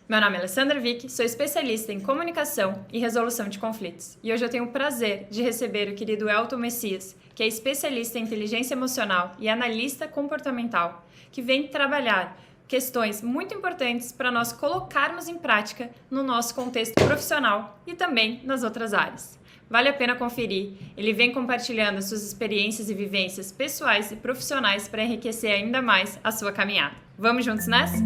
Meu nome é Alessandra Vick, sou especialista em comunicação e resolução de conflitos. E hoje eu tenho o prazer de receber o querido Elton Messias, que é especialista em inteligência emocional e analista comportamental, que vem trabalhar questões muito importantes para nós colocarmos em prática no nosso contexto profissional e também nas outras áreas. Vale a pena conferir. Ele vem compartilhando suas experiências e vivências pessoais e profissionais para enriquecer ainda mais a sua caminhada. Vamos juntos nessa?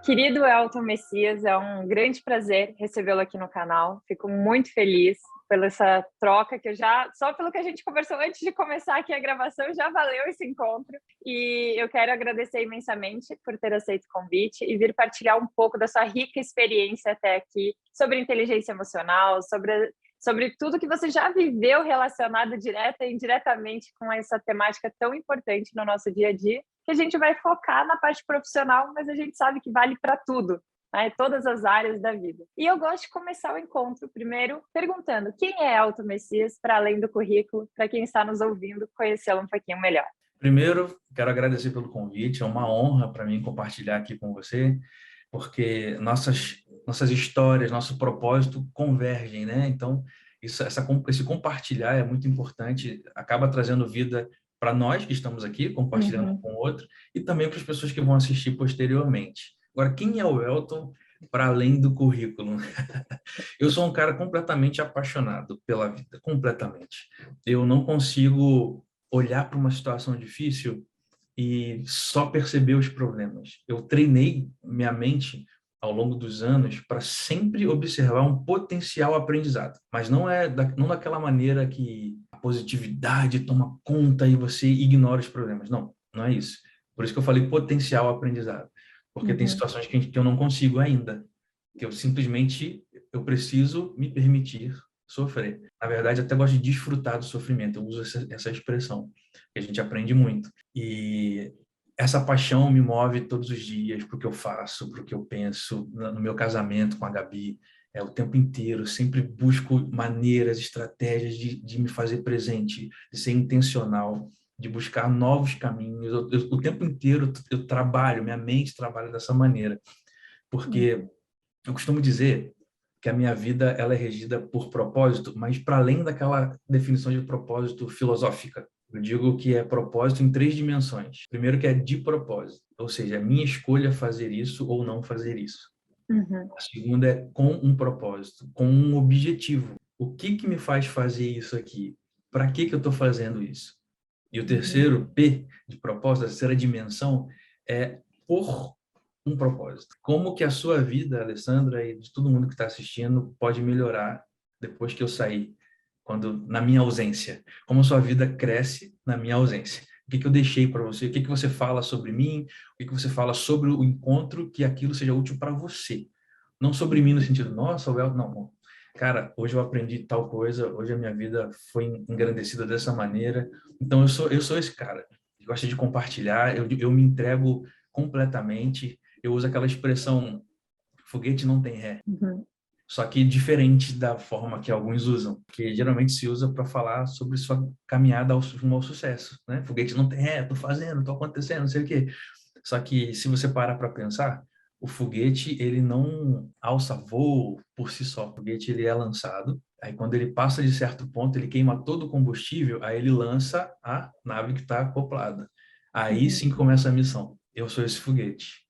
Querido Elton Messias, é um grande prazer recebê-lo aqui no canal. Fico muito feliz pela essa troca que só pelo que a gente conversou antes de começar aqui a gravação, já valeu esse encontro. E eu quero agradecer imensamente por ter aceito o convite e vir partilhar um pouco da sua rica experiência até aqui sobre inteligência emocional, sobre tudo que você já viveu relacionado direta e indiretamente com essa temática tão importante no nosso dia a dia, que a gente vai focar na parte profissional, mas a gente sabe que vale para tudo, né? Todas as áreas da vida. E eu gosto de começar o encontro primeiro perguntando quem é Elton Messias, para além do currículo, para quem está nos ouvindo conhecê-lo um pouquinho melhor. Primeiro, quero agradecer pelo convite, é uma honra para mim compartilhar aqui com você, porque nossas histórias, nosso propósito convergem, né? Então, esse compartilhar é muito importante, acaba trazendo vida para nós que estamos aqui, compartilhando com o outro, e também para as pessoas que vão assistir posteriormente. Agora, quem é o Elton para além do currículo? Eu sou um cara completamente apaixonado pela vida, completamente. Eu não consigo olhar para uma situação difícil e só perceber os problemas. Eu treinei minha mente ao longo dos anos para sempre observar um potencial aprendizado, mas não daquela maneira que a positividade toma conta e você ignora os problemas. Não, não é isso. Por isso que eu falei potencial aprendizado, porque tem situações que eu não consigo ainda, que eu preciso me permitir sofrer. Na verdade, até gosto de desfrutar do sofrimento. Eu uso essa expressão, que a gente aprende muito. E essa paixão me move todos os dias para o que eu faço, para o que eu penso, no meu casamento com a Gabi, o tempo inteiro. Sempre busco maneiras, estratégias de me fazer presente, de ser intencional, de buscar novos caminhos. O tempo inteiro eu trabalho, minha mente trabalha dessa maneira, porque eu costumo dizer que a minha vida ela é regida por propósito, mas para além daquela definição de propósito filosófica. Eu digo que é propósito em três dimensões. Primeiro que é de propósito, ou seja, é minha escolha fazer isso ou não fazer isso. A segunda é com um propósito, com um objetivo. O que me faz fazer isso aqui? Para que eu estou fazendo isso? E o terceiro, P, de propósito, a terceira dimensão, é por um propósito. Como que a sua vida, Alessandra, e de todo mundo que está assistindo, pode melhorar depois que eu sair, na minha ausência? Como a sua vida cresce na minha ausência? O que eu deixei para você? O que você fala sobre mim? O que você fala sobre o encontro? Que aquilo seja útil para você. Não sobre mim no sentido, nossa, o Elton, não. Cara, hoje eu aprendi tal coisa, hoje a minha vida foi engrandecida dessa maneira. Então, eu sou esse cara que gosta de compartilhar, eu me entrego completamente. Eu uso aquela expressão, foguete não tem ré. Só que diferente da forma que alguns usam, que geralmente se usa para falar sobre sua caminhada rumo ao sucesso, né? Foguete não tem ré, tô fazendo, tô acontecendo, não sei o quê. Só que se você parar para pensar, o foguete ele não alça voo por si só. O foguete ele é lançado, aí quando ele passa de certo ponto, ele queima todo o combustível, aí ele lança a nave que está acoplada. Aí sim começa a missão. Eu sou esse foguete.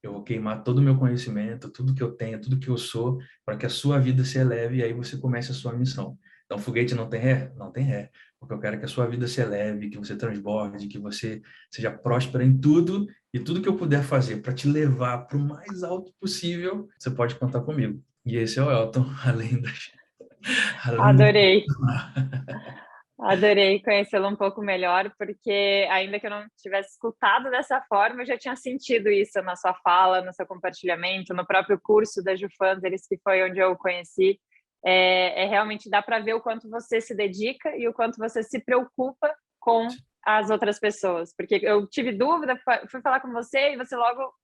Eu vou queimar todo o meu conhecimento, tudo que eu tenho, tudo que eu sou, para que a sua vida se eleve e aí você comece a sua missão. Então, foguete não tem ré? Não tem ré. Porque eu quero que a sua vida se eleve, que você transborde, que você seja próspera em tudo e tudo que eu puder fazer para te levar para o mais alto possível, você pode contar comigo. E esse é o Elton, além das... Além do... Adorei. Adorei conhecê-lo um pouco melhor, porque ainda que eu não tivesse escutado dessa forma, eu já tinha sentido isso na sua fala, no seu compartilhamento, no próprio curso da Jufanzeres, que foi onde eu o conheci. Realmente dá para ver o quanto você se dedica e o quanto você se preocupa com as outras pessoas. Porque eu tive dúvida, fui falar com você e você logo,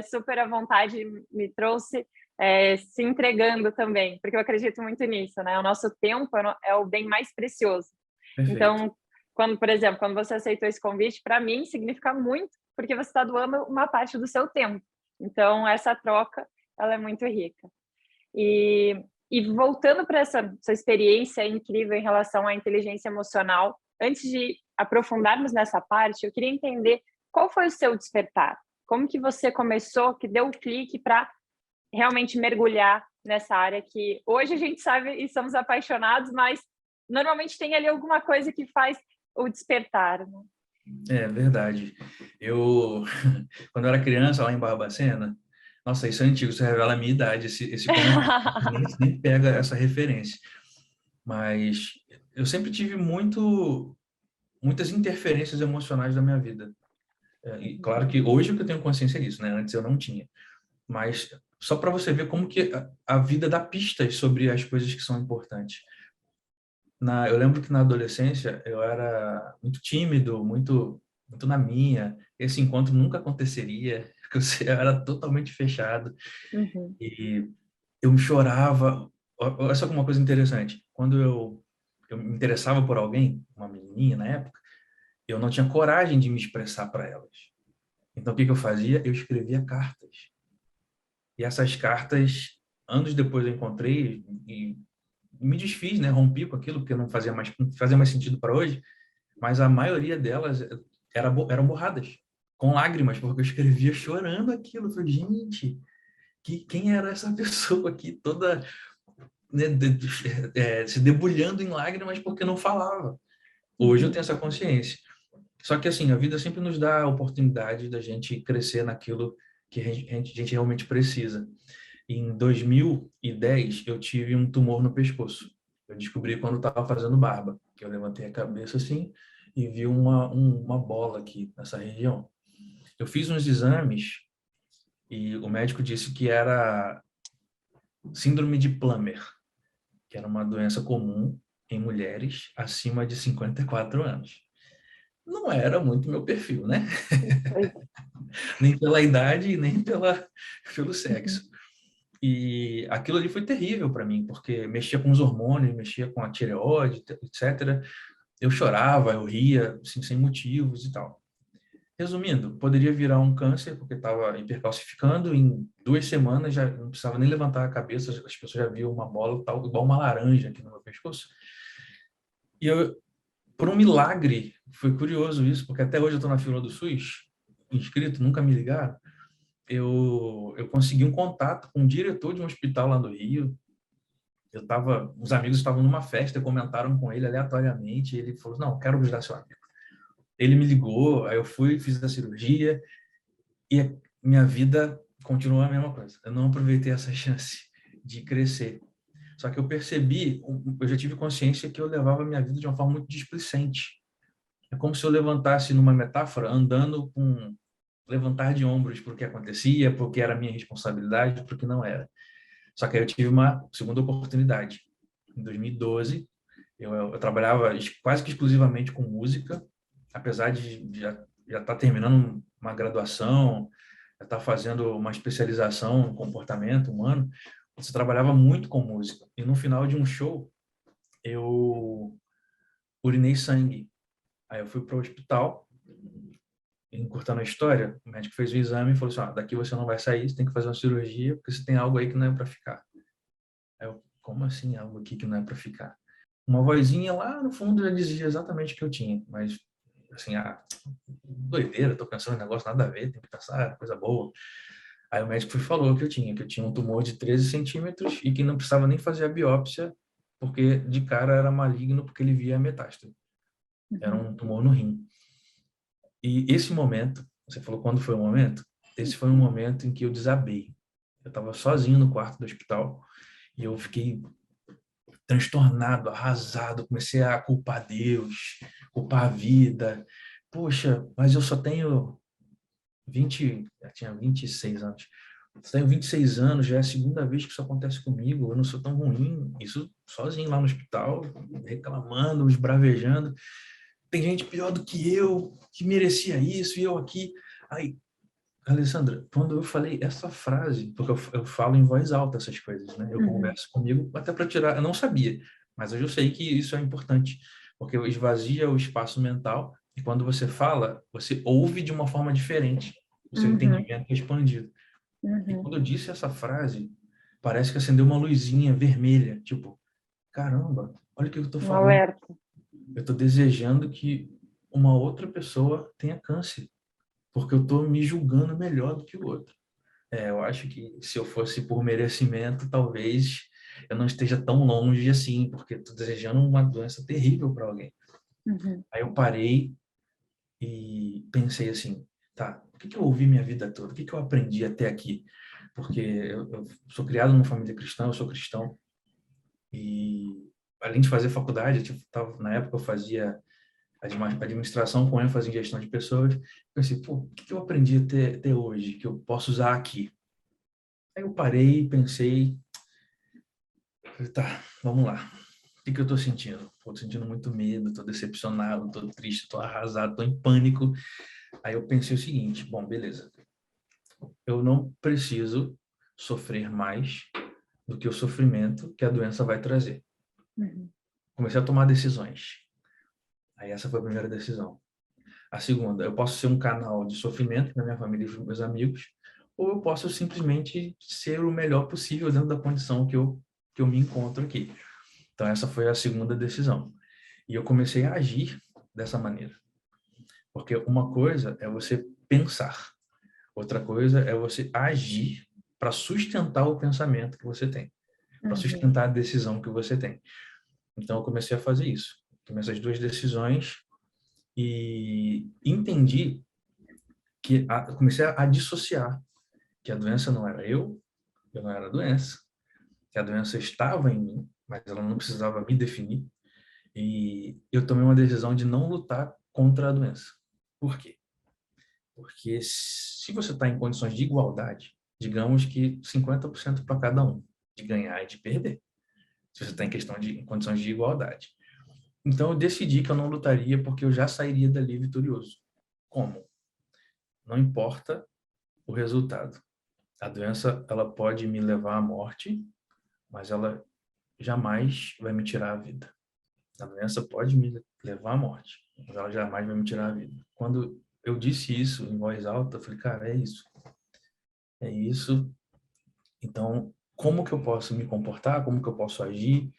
super à vontade, me trouxe se entregando também, porque eu acredito muito nisso, né? O nosso tempo é o bem mais precioso. Perfeito. Então, quando, por exemplo, quando você aceitou esse convite, para mim significa muito, porque você está doando uma parte do seu tempo. Então, essa troca, ela é muito rica. E, e voltando para essa experiência incrível em relação à inteligência emocional, antes de aprofundarmos nessa parte, eu queria entender qual foi o seu despertar. Como que você começou, que deu o clique para realmente mergulhar nessa área que hoje a gente sabe e somos apaixonados, mas normalmente tem ali alguma coisa que faz o despertar, né? É verdade. Eu, quando eu era criança, lá em Barbacena, nossa, isso é antigo, isso revela a minha idade, esse comentário. Nem pega essa referência. Mas eu sempre tive muitas interferências emocionais da minha vida. E claro que hoje que eu tenho consciência disso, né? Antes eu não tinha. Mas só para você ver como que a vida dá pistas sobre as coisas que são importantes. Eu lembro que na adolescência eu era muito tímido, muito na minha. Esse encontro nunca aconteceria, porque eu era totalmente fechado. Uhum. E eu me chorava. Olha só uma coisa interessante. Quando eu me interessava por alguém, uma menininha na época, eu não tinha coragem de me expressar para elas. Então, o que eu fazia? Eu escrevia cartas. E essas cartas, anos depois eu encontrei e me desfiz, né? Rompi com aquilo, porque não fazia mais sentido para hoje, mas a maioria delas eram borradas, com lágrimas, porque eu escrevia chorando aquilo. Eu falei, gente, quem era essa pessoa aqui toda, né, se debulhando em lágrimas porque não falava? Hoje eu tenho essa consciência. Só que assim, a vida sempre nos dá a oportunidade da gente crescer naquilo que a gente realmente precisa. Em 2010, eu tive um tumor no pescoço. Eu descobri quando estava fazendo barba, que eu levantei a cabeça assim e vi uma bola aqui nessa região. Eu fiz uns exames e o médico disse que era síndrome de Plummer, que era uma doença comum em mulheres acima de 54 anos. Não era muito meu perfil, né? Pois Nem pela idade, nem pelo é. sexo. E aquilo ali foi terrível para mim, porque mexia com os hormônios, mexia com a tireoide, etc. Eu chorava, eu ria, assim, sem motivos e tal. Resumindo, poderia virar um câncer, porque estava hipercalcificando. Em 2 semanas já não precisava nem levantar a cabeça, as pessoas já viam uma bola tal, igual uma laranja aqui no meu pescoço. E eu, por um milagre, foi curioso isso, porque até hoje eu estou na fila do SUS, inscrito, nunca me ligaram. Eu consegui um contato com o diretor de um hospital lá do Rio. Os amigos estavam numa festa, comentaram com ele aleatoriamente, e ele falou, não, quero ajudar seu amigo. Ele me ligou, aí eu fui, fiz a cirurgia, e a minha vida continuou a mesma coisa. Eu não aproveitei essa chance de crescer. Só que eu já tive consciência que eu levava a minha vida de uma forma muito displicente. É como se eu levantasse, numa metáfora, andando com levantar de ombros para o que acontecia, porque era minha responsabilidade, porque não era. Só que aí eu tive uma segunda oportunidade. Em 2012, eu trabalhava quase que exclusivamente com música, apesar de já estar terminando uma graduação, já estar fazendo uma especialização no comportamento humano. Você trabalhava muito com música. E no final de um show, eu urinei sangue. Aí eu fui para o hospital, encurtando a história, o médico fez o exame e falou assim, daqui você não vai sair, você tem que fazer uma cirurgia, porque você tem algo aí que não é para ficar. Aí eu, como assim algo aqui que não é para ficar? Uma vozinha lá no fundo já dizia exatamente o que eu tinha, mas assim, doideira, tô pensando em negócio nada a ver, tem que pensar, coisa boa. Aí o médico falou que eu tinha um tumor de 13 centímetros e que não precisava nem fazer a biópsia, porque de cara era maligno, porque ele via a metástase. Era um tumor no rim. E esse momento, você falou quando foi o momento? Esse foi um momento em que eu desabei. Eu estava sozinho no quarto do hospital e eu fiquei transtornado, arrasado, comecei a culpar Deus, culpar a vida. Poxa, mas eu só tenho 20, já tinha 26 anos. Eu tenho 26 anos, já é a segunda vez que isso acontece comigo, eu não sou tão ruim. Isso sozinho lá no hospital, reclamando, esbravejando. Tem gente pior do que eu, que merecia isso, e eu aqui. Aí, Alessandra, quando eu falei essa frase, porque eu falo em voz alta essas coisas, né? Eu converso comigo até para tirar, eu não sabia, mas hoje eu sei que isso é importante, porque esvazia o espaço mental e quando você fala, você ouve de uma forma diferente. O seu Uhum. entendimento é expandido. E Uhum. quando eu disse essa frase, parece que acendeu uma luzinha vermelha, tipo, caramba, olha o que eu estou Um falando. alerta. Eu estou desejando que uma outra pessoa tenha câncer, porque eu estou me julgando melhor do que o outro. Eu acho que se eu fosse por merecimento, talvez eu não esteja tão longe assim, porque estou desejando uma doença terrível para alguém. Uhum. Aí eu parei e pensei assim, tá, o que que eu ouvi minha vida toda? O que que eu aprendi até aqui? Porque eu sou criado numa família cristã, eu sou cristão, e além de fazer faculdade, na época eu fazia administração com ênfase em gestão de pessoas. Pensei, pô, o que que eu aprendi até hoje que eu posso usar aqui? Aí eu parei, pensei, falei, tá, vamos lá. O que que eu estou sentindo? Estou sentindo muito medo, estou decepcionado, estou triste, estou arrasado, estou em pânico. Aí eu pensei o seguinte, bom, beleza. Eu não preciso sofrer mais do que o sofrimento que a doença vai trazer. Uhum. Comecei a tomar decisões. Aí essa foi a primeira decisão. A segunda, eu posso ser um canal de sofrimento para minha família e para meus amigos, ou eu posso simplesmente ser o melhor possível dentro da condição que eu me encontro aqui. Então essa foi a segunda decisão. E eu comecei a agir dessa maneira. Porque uma coisa é você pensar, outra coisa é você agir para sustentar o pensamento que você tem, para Uhum. sustentar a decisão que você tem. Então eu comecei a fazer isso. Tomei essas duas decisões e entendi que comecei a dissociar que a doença não era eu não era a doença, que a doença estava em mim, mas ela não precisava me definir. E eu tomei uma decisão de não lutar contra a doença. Por quê? Porque se você está em condições de igualdade, digamos que 50% para cada um, de ganhar e de perder. Se você está em condições de igualdade. Então eu decidi que eu não lutaria porque eu já sairia dali vitorioso. Como? Não importa o resultado. A doença, ela pode me levar à morte, mas ela jamais vai me tirar a vida. A doença pode me levar à morte, mas ela jamais vai me tirar a vida. Quando eu disse isso em voz alta, eu falei, cara, é isso. É isso. Então, como que eu posso me comportar? Como que eu posso agir?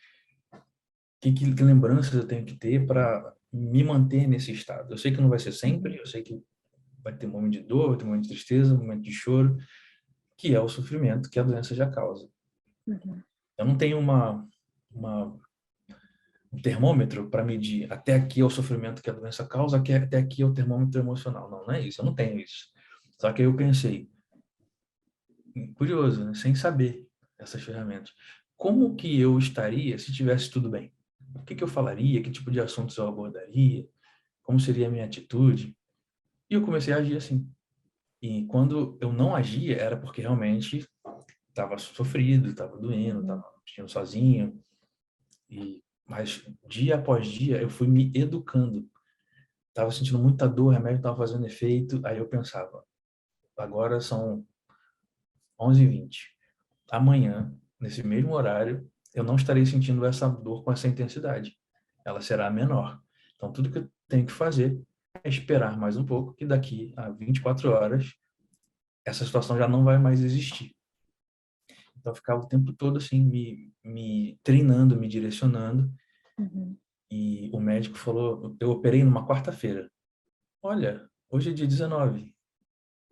Que lembranças eu tenho que ter para me manter nesse estado? Eu sei que não vai ser sempre, eu sei que vai ter um momento de dor, vai ter um momento de tristeza, um momento de choro, que é o sofrimento que a doença já causa. Uhum. Eu não tenho uma um termômetro para medir até aqui é o sofrimento que a doença causa, até aqui é o termômetro emocional. Não, não é isso, eu não tenho isso. Só que aí eu pensei, curioso, né? Sem saber essas ferramentas. Como que eu estaria se tivesse tudo bem? O que que eu falaria? Que tipo de assuntos eu abordaria? Como seria a minha atitude? E eu comecei a agir assim. E quando eu não agia, era porque realmente estava sofrido, estava doendo, estava Uhum. assistindo sozinho. Mas dia após dia eu fui me educando. Estava sentindo muita dor, o remédio estava fazendo efeito. Aí eu pensava, agora são 11h20. Amanhã, nesse mesmo horário, eu não estarei sentindo essa dor com essa intensidade. Ela será menor. Então, tudo que eu tenho que fazer é esperar mais um pouco, que daqui a 24 horas essa situação já não vai mais existir. Então, eu ficava o tempo todo assim, me treinando, me direcionando. Uhum. E o médico falou, eu operei numa quarta-feira. Olha, hoje é dia 19.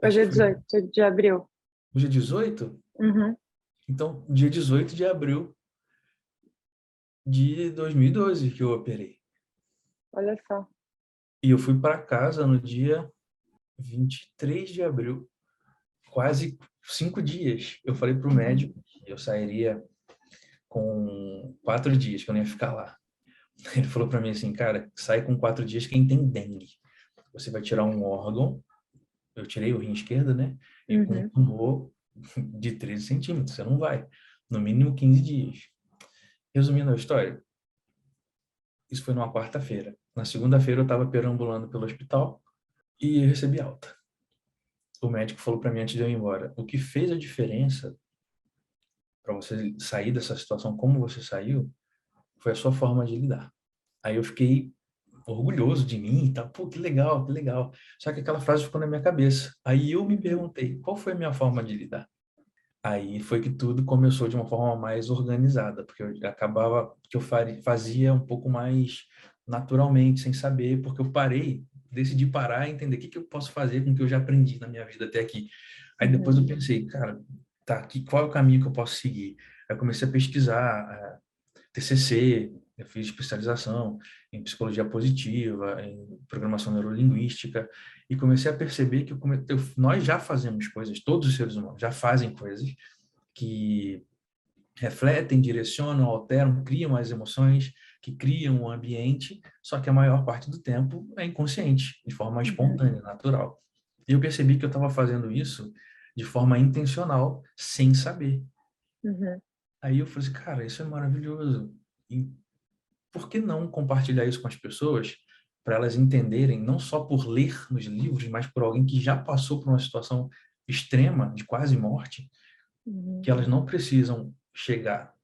Acho Hoje que é foi. 18 de abril. Hoje é 18? Uhum. Então, dia 18 de abril de 2012 que eu operei. Olha só. E eu fui para casa no dia 23 de abril, quase 5 dias. Eu falei para o Uhum. médico que eu sairia com 4 dias, que eu não ia ficar lá. Ele falou para mim assim, cara, sai com 4 dias quem tem dengue. Você vai tirar um órgão, eu tirei o rim esquerdo, né? E com um Uhum. tumor de 13 centímetros, você não vai. No mínimo 15 dias. Resumindo a história, isso foi numa quarta-feira. Na segunda-feira eu estava perambulando pelo hospital e eu recebi alta. O médico falou para mim antes de eu ir embora, o que fez a diferença para você sair dessa situação como você saiu foi a sua forma de lidar. Aí eu fiquei orgulhoso de mim, tá? Pô, que legal, que legal. Só que aquela frase ficou na minha cabeça. Aí eu me Uhum. perguntei, qual foi a minha forma de lidar? Aí foi que tudo começou de uma forma mais organizada, porque eu acabava que eu fazia um pouco mais naturalmente, sem saber, porque eu parei, decidi parar e entender o que que eu posso fazer com o que eu já aprendi na minha vida até aqui. Aí depois eu Uhum. pensei, cara, tá, qual é o caminho que eu posso seguir? Aí eu comecei a pesquisar, TCC, eu fiz especialização em psicologia positiva, em programação neurolinguística, e comecei a perceber que nós já fazemos coisas, todos os seres humanos já fazem coisas que refletem, direcionam, alteram, criam as emoções, que criam o ambiente, só que a maior parte do tempo é inconsciente, de forma Uhum. espontânea, natural. E eu percebi que eu estava fazendo isso de forma intencional, sem saber. Uhum. Aí eu falei assim, cara, isso é maravilhoso. E por que não compartilhar isso com as pessoas, para elas entenderem, não só por ler nos livros, mas por alguém que já passou por uma situação extrema, de quase morte, Uhum. que elas não precisam chegar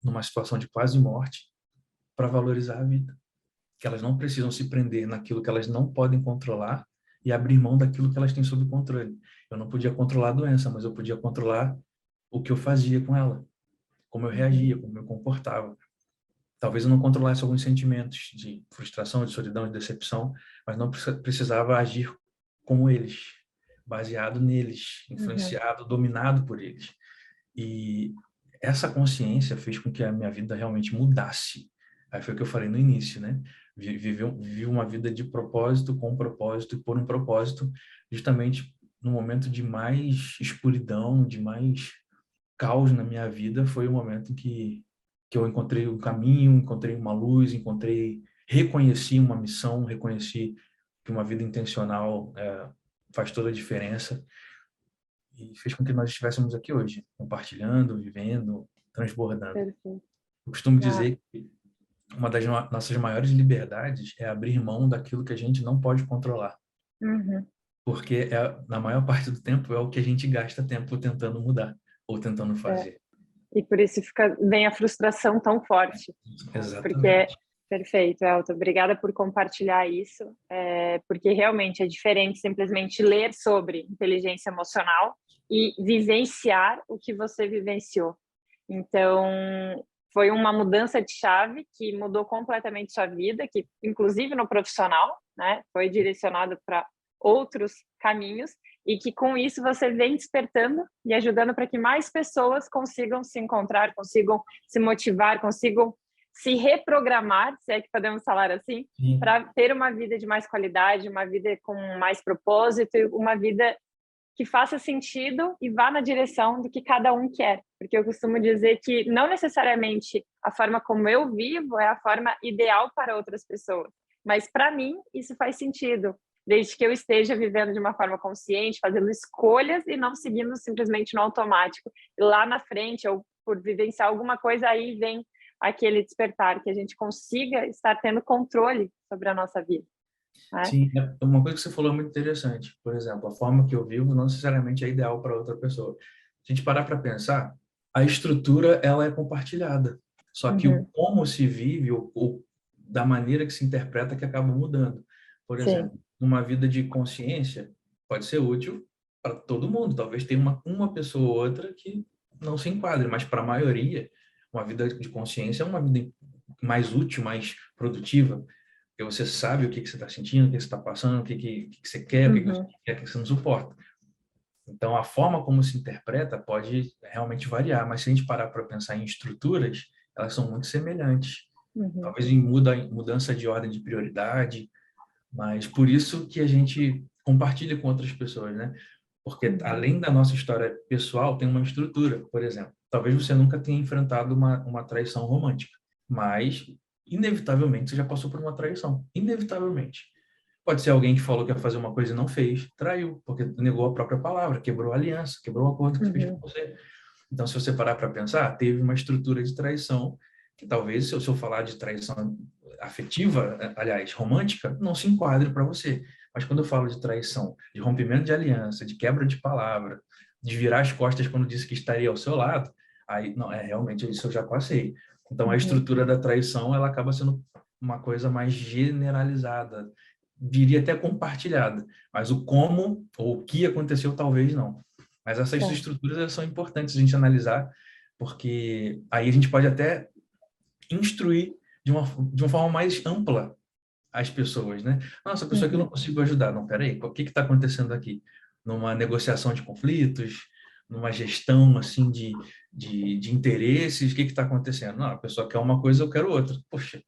numa situação de quase morte para valorizar a vida, que elas não precisam se prender naquilo que elas não podem controlar e abrir mão daquilo que elas têm sob controle. Eu não podia controlar a doença, mas eu podia controlar o que eu fazia com ela, como eu Uhum. reagia, como eu comportava. Talvez eu não controlasse alguns sentimentos de frustração, de solidão, de decepção, mas não precisava agir como eles, baseado neles, Uhum. influenciado, dominado por eles. E essa consciência fez com que a minha vida realmente mudasse. Aí foi o que eu falei no início, né? Vivi uma vida de propósito, com um propósito e por um propósito, justamente no momento de mais escuridão, de mais caos na minha vida, foi o momento em que eu encontrei um caminho, encontrei uma luz, reconheci uma missão, reconheci que uma vida intencional faz toda a diferença e fez com que nós estivéssemos aqui hoje, compartilhando, vivendo, transbordando. Perfeito. Eu costumo Ah, dizer que uma das nossas maiores liberdades é abrir mão daquilo que a gente não pode controlar, uhum. porque na maior parte do tempo é o que a gente gasta tempo tentando mudar ou tentando É. fazer. E por isso vem a frustração tão forte, porque Exatamente. perfeito, Elton. Obrigada por compartilhar isso, porque realmente é diferente simplesmente ler sobre inteligência emocional e vivenciar o que você vivenciou. Então, foi uma mudança de chave que mudou completamente sua vida, que inclusive no profissional, né, foi direcionado para outros caminhos e que com isso você vem despertando e ajudando para que mais pessoas consigam se encontrar, consigam se motivar, consigam se reprogramar, se é que podemos falar assim, Sim. para ter uma vida de mais qualidade, uma vida com mais propósito, uma vida que faça sentido e vá na direção do que cada um quer. Porque eu costumo dizer que não necessariamente a forma como eu vivo é a forma ideal para outras pessoas, mas para mim isso faz sentido, desde que eu esteja vivendo de uma forma consciente, fazendo escolhas e não seguindo simplesmente no automático. E lá na frente, ou por vivenciar alguma coisa, aí vem aquele despertar, que a gente consiga estar tendo controle sobre a nossa vida, né? Sim, uma coisa que você falou é muito interessante. Por exemplo, a forma que eu vivo não necessariamente é ideal para outra pessoa. Se a gente parar para pensar, a estrutura ela é compartilhada. Só que o Uhum. como se vive, da maneira que se interpreta, que acaba mudando. Por Sim. exemplo, uma vida de consciência pode ser útil para todo mundo. Talvez tenha uma pessoa ou outra que não se enquadre, mas para a maioria, uma vida de consciência é uma vida mais útil, mais produtiva, porque você sabe o que que você está sentindo, o que você está passando, o que você quer, o que você Uhum. quer, o que você não suporta. Então, a forma como se interpreta pode realmente variar, mas se a gente parar para pensar em estruturas, elas são muito semelhantes. Uhum. Talvez em mudança de ordem de prioridade, mas por isso que a gente compartilha com outras pessoas, né? Porque Uhum. além da nossa história pessoal, tem uma estrutura, por exemplo. Talvez você nunca tenha enfrentado uma traição romântica, mas inevitavelmente você já passou por uma traição. Inevitavelmente. Pode ser alguém que falou que ia fazer uma coisa e não fez, traiu, porque negou a própria palavra, quebrou a aliança, quebrou o acordo que fez Uhum. com você. Então, se você parar para pensar, teve uma estrutura de traição que talvez, se eu falar de traição afetiva, aliás, romântica, não se enquadre para você. Mas quando eu falo de traição, de rompimento de aliança, de quebra de palavra, de virar as costas quando disse que estaria ao seu lado, aí, não, realmente isso eu já passei. Então, a Uhum. estrutura da traição, ela acaba sendo uma coisa mais generalizada, diria até compartilhada, mas o como ou o que aconteceu talvez não. Mas essas Tá. estruturas elas são importantes a gente analisar, porque aí a gente pode até instruir de uma forma mais ampla as pessoas, né? Nossa, a pessoa que eu não Uhum. consigo ajudar. Não, peraí, o que está acontecendo aqui? Numa negociação de conflitos, numa gestão, assim, de interesses, o que está acontecendo? Não, a pessoa quer uma coisa, eu quero outra. Poxa,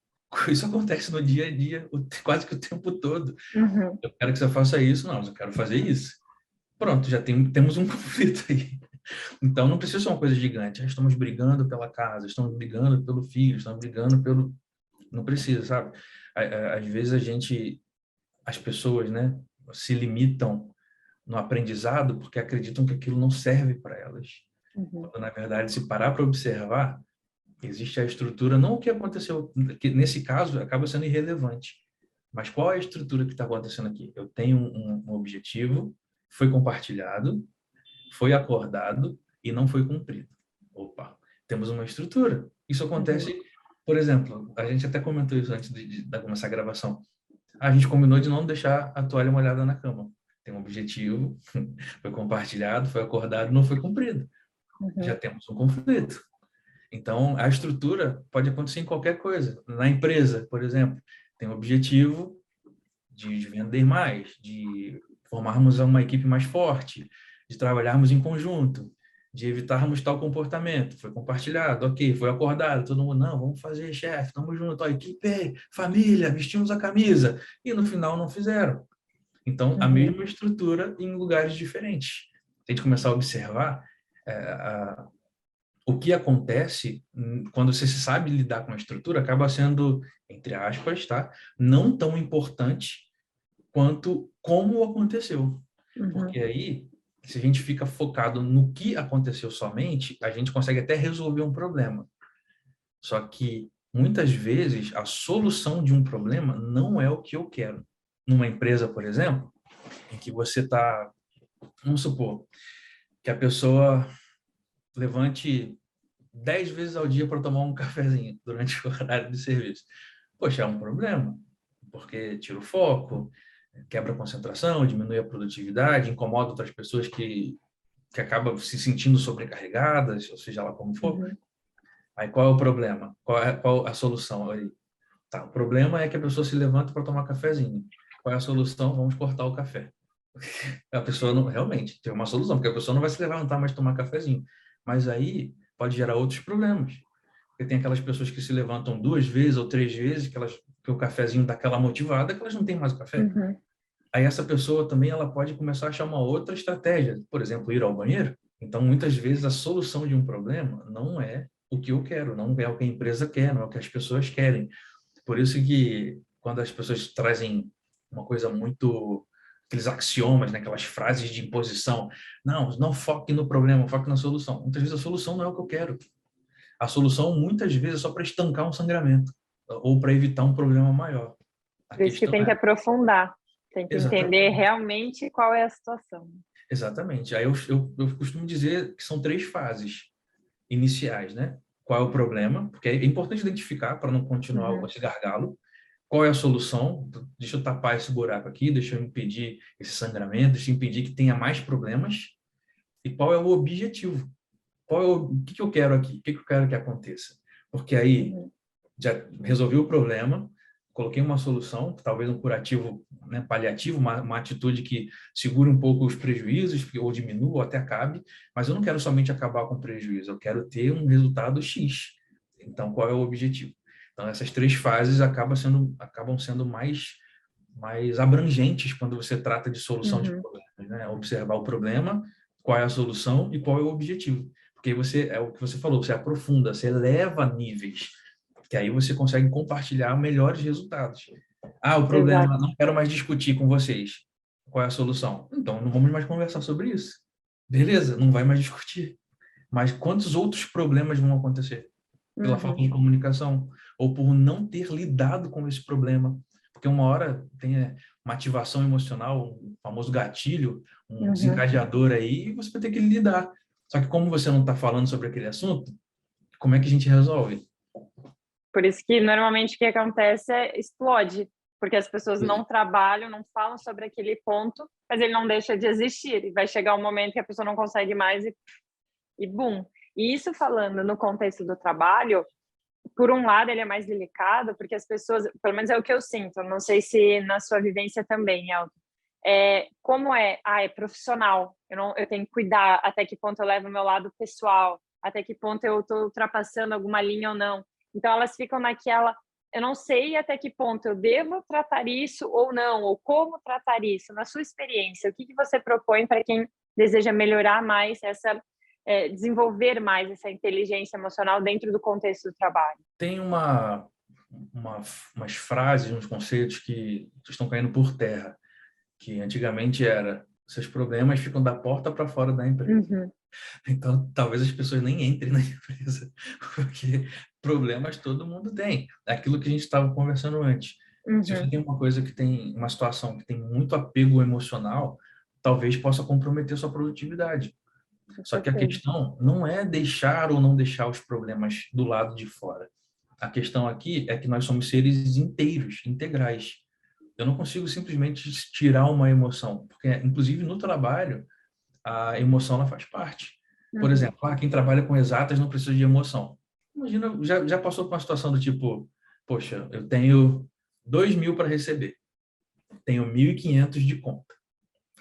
isso acontece no dia a dia, quase que o tempo todo. Uhum. Eu quero que você faça isso, não, mas eu quero fazer isso. Pronto, temos um conflito aí. Então, não precisa ser uma coisa gigante. Ah, estamos brigando pela casa, estamos brigando pelo filho, estamos brigando pelo... Não precisa, sabe? Às vezes as pessoas, né, se limitam no aprendizado porque acreditam que aquilo não serve para elas. Uhum. Quando, na verdade, se parar para observar, existe a estrutura, não o que aconteceu, que nesse caso acaba sendo irrelevante, mas qual é a estrutura que está acontecendo aqui? Eu tenho um objetivo, foi compartilhado, foi acordado e não foi cumprido. Opa, temos uma estrutura. Isso Uhum. acontece, por exemplo, a gente até comentou isso antes de começar a gravação. A gente combinou de não deixar a toalha molhada na cama. Tem um objetivo, foi compartilhado, foi acordado, não foi cumprido. Já Uhum. temos um conflito. Então, a estrutura pode acontecer em qualquer coisa. Na empresa, por exemplo, tem o objetivo de vender mais, de formarmos uma equipe mais forte, de trabalharmos em conjunto, de evitarmos tal comportamento. Foi compartilhado, ok, foi acordado, todo mundo, não, vamos fazer, chefe, estamos juntos, ó, equipe, família, vestimos a camisa. E no final não fizeram. Então, a Uhum. mesma estrutura em lugares diferentes. Se a gente começar a observar, o que acontece quando você se sabe lidar com a estrutura acaba sendo, entre aspas, tá, não tão importante quanto como aconteceu. Uhum. Porque aí, se a gente fica focado no que aconteceu somente, a gente consegue até resolver um problema. Só que, muitas vezes, a solução de um problema não é o que eu quero. Numa empresa, por exemplo, em que você está, vamos supor, que a pessoa levante 10 vezes ao dia para tomar um cafezinho durante o horário de serviço. Poxa, é um problema, porque tira o foco, quebra a concentração, diminui a produtividade, incomoda outras pessoas que acabam se sentindo sobrecarregadas, ou seja lá como for. Uhum. Aí qual é o problema? Qual a solução? Aí, tá, o problema é que a pessoa se levanta para tomar cafezinho. Qual é a solução? Vamos cortar o café. A pessoa não, realmente, tem uma solução, porque a pessoa não vai se levantar mais tomar cafezinho. Mas aí pode gerar outros problemas. Porque tem aquelas pessoas que se levantam 2 vezes ou 3 vezes, que o cafezinho dá aquela motivada, que elas não têm mais o café. Uhum. Aí essa pessoa também ela pode começar a achar uma outra estratégia, por exemplo, ir ao banheiro. Então, muitas vezes, a solução de um problema não é o que eu quero, não é o que a empresa quer, não é o que as pessoas querem. Por isso que, quando as pessoas trazem uma coisa muito... aqueles axiomas, né, aquelas frases de imposição, não foque no problema, foque na solução. Muitas vezes a solução não é o que eu quero. A solução, muitas vezes, é só para estancar um sangramento ou para evitar um problema maior. A Por isso que questão tem que é... aprofundar, tem que entender Exatamente. realmente qual é a situação. Exatamente. Aí eu costumo dizer que são 3 fases iniciais, né? Qual é o problema? Porque é importante identificar para não continuar Uhum. esse gargalo. Qual é a solução? Deixa eu tapar esse buraco aqui, deixa eu impedir esse sangramento, deixa eu impedir que tenha mais problemas. E qual é o objetivo? O que eu quero aqui? O que eu quero que aconteça? Porque aí Uhum. já resolvi o problema, coloquei uma solução, talvez um curativo, né, paliativo, uma atitude que segure um pouco os prejuízos, ou diminua, ou até acabe, mas eu não quero somente acabar com o prejuízo, eu quero ter um resultado X. Então, qual é o objetivo? Então, essas 3 fases acabam sendo mais abrangentes quando você trata de solução de Uhum. problemas, né? Observar o problema, qual é a solução e qual é o objetivo. Porque você, é o que você falou, você aprofunda, você eleva níveis, que aí você consegue compartilhar melhores resultados. Ah, o problema, Exato. não quero mais discutir com vocês. Qual é a solução? Então, não vamos mais conversar sobre isso. Beleza, não vai mais discutir. Mas quantos outros problemas vão acontecer? Pela falta Uhum. de comunicação, ou por não ter lidado com esse problema. Porque uma hora tem uma ativação emocional, um famoso gatilho, um Uhum. desencadeador aí, e você vai ter que lidar. Só que como você não está falando sobre aquele assunto, como é que a gente resolve? Por isso que normalmente o que acontece é explode, porque as pessoas não trabalham, não falam sobre aquele ponto, mas ele não deixa de existir. E vai chegar um momento que a pessoa não consegue mais e bum. E isso falando no contexto do trabalho, por um lado ele é mais delicado, porque as pessoas, pelo menos é o que eu sinto, não sei se na sua vivência também, Elton, como é profissional, eu tenho que cuidar até que ponto eu levo o meu lado pessoal, até que ponto eu estou ultrapassando alguma linha ou não. Então elas ficam naquela, eu não sei até que ponto eu devo tratar isso ou não, ou como tratar isso. Na sua experiência, o que você propõe para quem deseja melhorar mais desenvolver mais essa inteligência emocional dentro do contexto do trabalho? Tem umas frases, uns conceitos que estão caindo por terra, que antigamente era: seus problemas ficam da porta para fora da empresa. Uhum. Então, talvez as pessoas nem entrem na empresa, porque problemas todo mundo tem. É aquilo que a gente estava conversando antes. Se você Uhum. tem uma coisa que tem uma situação que tem muito apego emocional, talvez possa comprometer sua produtividade. Com Só que a certeza. questão não é deixar ou não deixar os problemas do lado de fora. A questão aqui é que nós somos seres inteiros, integrais. Eu não consigo simplesmente tirar uma emoção, porque, inclusive, no trabalho, a emoção ela faz parte. Por Uhum. exemplo, quem trabalha com exatas não precisa de emoção. Imagina, já passou por uma situação do tipo: poxa, eu tenho 2.000 para receber, tenho 1.500 de conta.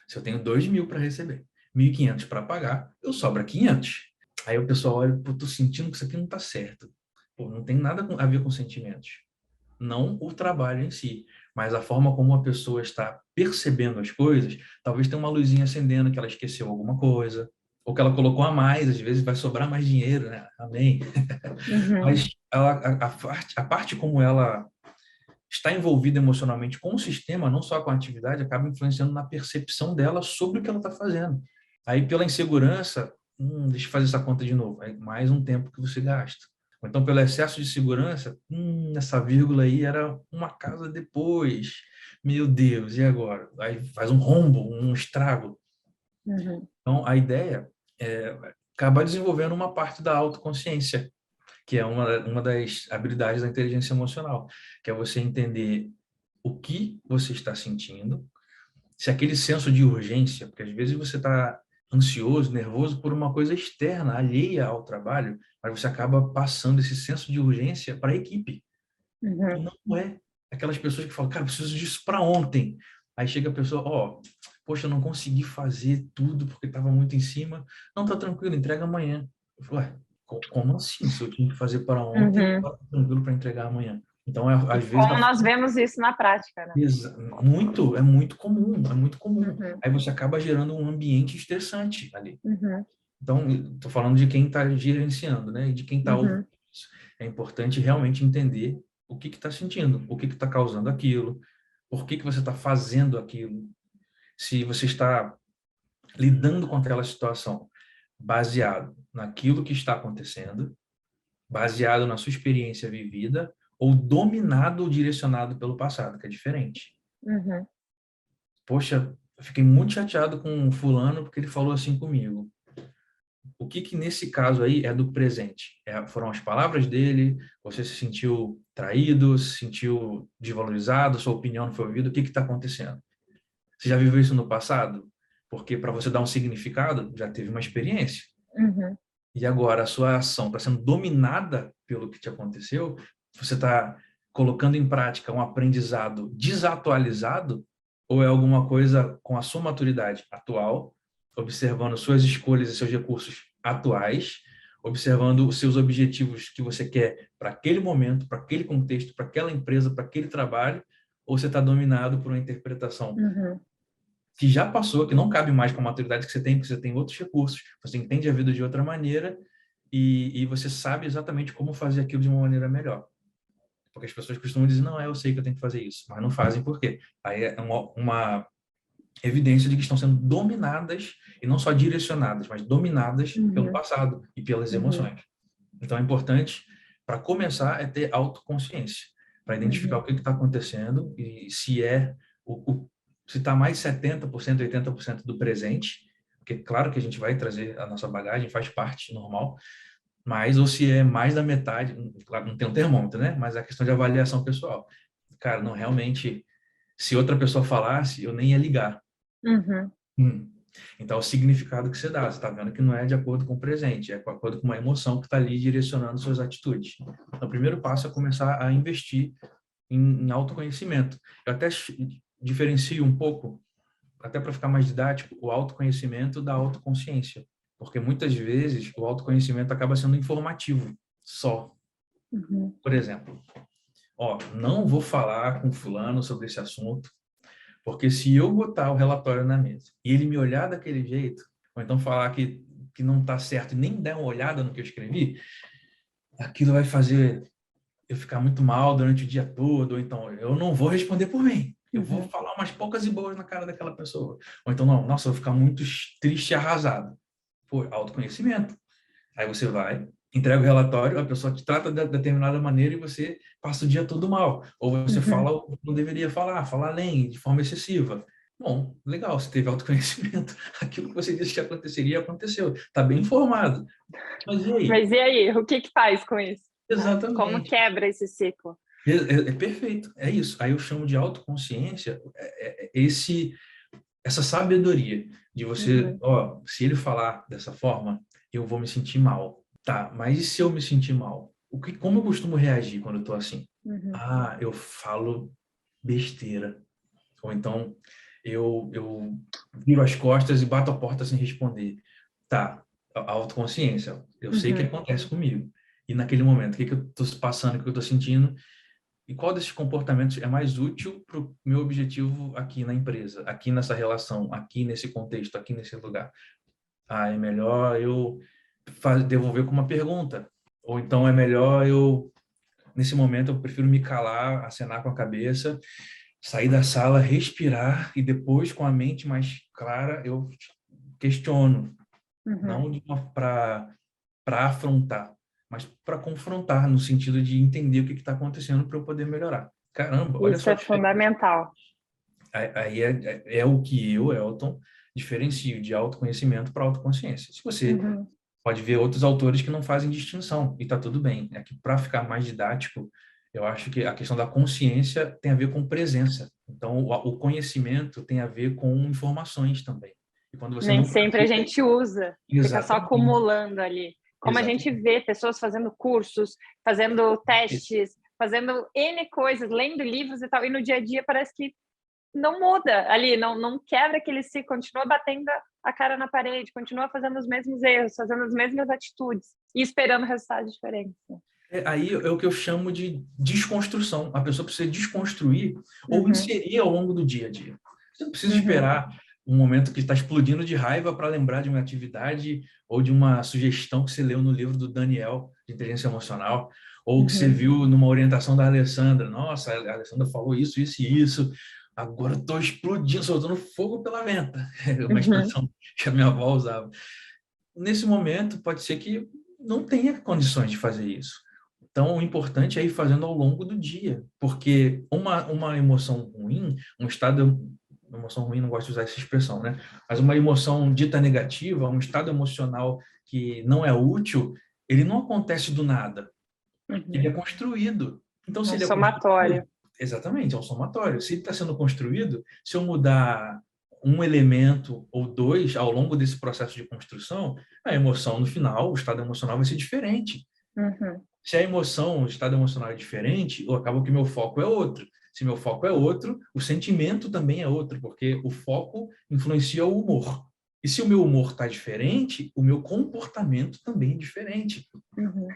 Se eu tenho 2.000 para receber, 1.500 para pagar, eu sobra 500. Aí o pessoal olha: pô, tô sentindo que isso aqui não tá certo. Pô, não tem nada a ver com sentimentos. Não o trabalho em si, mas a forma como a pessoa está percebendo as coisas. Talvez tenha uma luzinha acendendo que ela esqueceu alguma coisa, ou que ela colocou a mais, às vezes vai sobrar mais dinheiro, né? Amém. Uhum. Mas a parte como ela está envolvida emocionalmente com o sistema, não só com a atividade, acaba influenciando na percepção dela sobre o que ela está fazendo. Aí, pela insegurança, deixa eu fazer essa conta de novo, é mais um tempo que você gasta. Ou então, pelo excesso de segurança, essa vírgula aí era uma casa depois. Meu Deus, e agora? Aí faz um rombo, um estrago. Uhum. Então, a ideia é acabar desenvolvendo uma parte da autoconsciência, que é uma das habilidades da inteligência emocional, que é você entender o que você está sentindo, se aquele senso de urgência, porque às vezes você está ansioso, nervoso por uma coisa externa, alheia ao trabalho, mas você acaba passando esse senso de urgência para a equipe. E Uhum. não é aquelas pessoas que falam: cara, eu preciso disso para ontem. Aí chega a pessoa: poxa, eu não consegui fazer tudo porque estava muito em cima. Não, tá tranquilo, entrega amanhã. Eu falo: ué, como assim? Se eu tinha que fazer para ontem, Uhum. agora tá tranquilo para entregar amanhã. Então, E às vezes, como nós vemos isso na prática, né? muito, é muito comum, é muito comum. Uhum. Aí você acaba gerando um ambiente estressante ali. Uhum. Então, estou falando de quem está gerenciando, né? E de quem está ouvindo Uhum. isso. É importante realmente entender o que está sentindo, o que está causando aquilo, por que você está fazendo aquilo, se você está lidando com aquela situação baseado naquilo que está acontecendo, baseado na sua experiência vivida, ou dominado ou direcionado pelo passado, que é diferente. Uhum. Poxa, eu fiquei muito chateado com o fulano porque ele falou assim comigo. O que nesse caso aí é do presente? Foram as palavras dele? Você se sentiu traído? Se sentiu desvalorizado? Sua opinião não foi ouvida? O que está acontecendo? Você já viveu isso no passado? Porque para você dar um significado, já teve uma experiência. Uhum. E agora a sua ação está sendo dominada pelo que te aconteceu? Você está colocando em prática um aprendizado desatualizado? Ou é alguma coisa com a sua maturidade atual, observando suas escolhas e seus recursos atuais, observando os seus objetivos que você quer para aquele momento, para aquele contexto, para aquela empresa, para aquele trabalho? Ou você está dominado por uma interpretação Uhum. que já passou, que não cabe mais com a maturidade que você tem, porque você tem outros recursos, você entende a vida de outra maneira e você sabe exatamente como fazer aquilo de uma maneira melhor. Porque as pessoas costumam dizer: não, eu sei que eu tenho que fazer isso, mas não fazem por quê? Aí é uma evidência de que estão sendo dominadas, e não só direcionadas, mas dominadas pelo Uhum. passado e pelas Uhum. emoções. Então, é importante, para começar, é ter autoconsciência, para identificar Uhum. o que está acontecendo e se é se está mais 70%, 80% do presente, porque claro que a gente vai trazer a nossa bagagem, faz parte, normal, mais, ou se é mais da metade, claro, não tem um termômetro, né? Mas a questão de avaliação pessoal. Cara, não, realmente, se outra pessoa falasse, eu nem ia ligar. Uhum. Hum. Então, é o significado que você dá, você está vendo que não é de acordo com o presente, é de acordo com uma emoção que está ali direcionando suas atitudes. Então, o primeiro passo é começar a investir em autoconhecimento. Eu até diferencio um pouco, até para ficar mais didático, o autoconhecimento da autoconsciência. Porque muitas vezes o autoconhecimento acaba sendo informativo só. Uhum. Por exemplo, ó, não vou falar com fulano sobre esse assunto, porque se eu botar o relatório na mesa e ele me olhar daquele jeito, ou então falar que não está certo e nem der uma olhada no que eu escrevi, aquilo vai fazer eu ficar muito mal durante o dia todo, ou então eu não vou responder por mim. Eu vou Uhum. falar umas poucas e boas na cara daquela pessoa. Ou então, não, nossa, eu vou ficar muito triste e arrasado. Pô, autoconhecimento. Aí você vai, entrega o relatório, a pessoa te trata de determinada maneira e você passa o dia todo mal. Ou você Uhum. fala o que não deveria falar, fala além, de forma excessiva. Bom, legal, você teve autoconhecimento. Aquilo que você disse que aconteceria, aconteceu. Está bem informado. Mas e aí? Mas e aí, o que que faz com isso, né? Como Exatamente. quebra esse ciclo? É perfeito, é isso. Aí eu chamo de autoconsciência, essa sabedoria de você, Uhum. ó, se ele falar dessa forma, eu vou me sentir mal. Tá, mas e se eu me sentir mal? Como eu costumo reagir quando eu tô assim? Uhum. Ah, eu falo besteira. Ou então eu viro as costas e bato a porta sem responder. Tá, a autoconsciência. Eu sei o que Uhum. acontece comigo. E naquele momento, o que que eu tô passando, o que eu tô sentindo? E qual desses comportamentos é mais útil para o meu objetivo aqui na empresa, aqui nessa relação, aqui nesse contexto, aqui nesse lugar? Ah, é melhor eu devolver com uma pergunta. Ou então é melhor eu, nesse momento, eu prefiro me calar, acenar com a cabeça, sair da sala, respirar e depois, com a mente mais clara, eu questiono. Uhum. Não para afrontar, mas para confrontar, no sentido de entender o que está acontecendo para eu poder melhorar. Caramba, olha Isso só a é diferença. fundamental. Aí é o que eu, Elton, diferencio de autoconhecimento para autoconsciência. Se você Uhum. pode ver outros autores que não fazem distinção, e está tudo bem. É que para ficar mais didático, eu acho que a questão da consciência tem a ver com presença. Então, o conhecimento tem a ver com informações também. E quando você Nem não sempre a pratica, gente usa, fica só exatamente, acumulando ali. Como a gente exatamente. vê pessoas fazendo cursos, fazendo testes, fazendo N coisas, lendo livros e tal, e no dia a dia parece que não muda ali, não quebra aquele ciclo, continua batendo a cara na parede, continua fazendo os mesmos erros, fazendo as mesmas atitudes e esperando resultados diferentes. Aí é o que eu chamo de desconstrução. A pessoa precisa desconstruir ou Uhum. inserir ao longo do dia a dia. Você não precisa Uhum. esperar um momento que está explodindo de raiva para lembrar de uma atividade ou de uma sugestão que você leu no livro do Daniel, de inteligência emocional, ou que você Uhum. viu numa orientação da Alessandra. Nossa, a Alessandra falou isso, isso e isso. Agora estou explodindo, soltando fogo pela venta. É uma Uhum. expressão que a minha avó usava. Nesse momento, pode ser que não tenha condições de fazer isso. Então, o importante é ir fazendo ao longo do dia, porque uma emoção ruim, um estado, emoção ruim, não gosto de usar essa expressão, né? Mas uma emoção dita negativa, um estado emocional que não é útil, ele não acontece do nada, ele Uhum. é construído. Então, É se um ele é construído, somatório. exatamente, é um somatório. Se ele está sendo construído, se eu mudar um elemento ou dois ao longo desse processo de construção, a emoção no final, o estado emocional vai ser diferente. Uhum. Se a emoção, o estado emocional é diferente, acaba que meu foco é outro. Se meu foco é outro, o sentimento também é outro, porque o foco influencia o humor. E se o meu humor está diferente, o meu comportamento também é diferente. Uhum.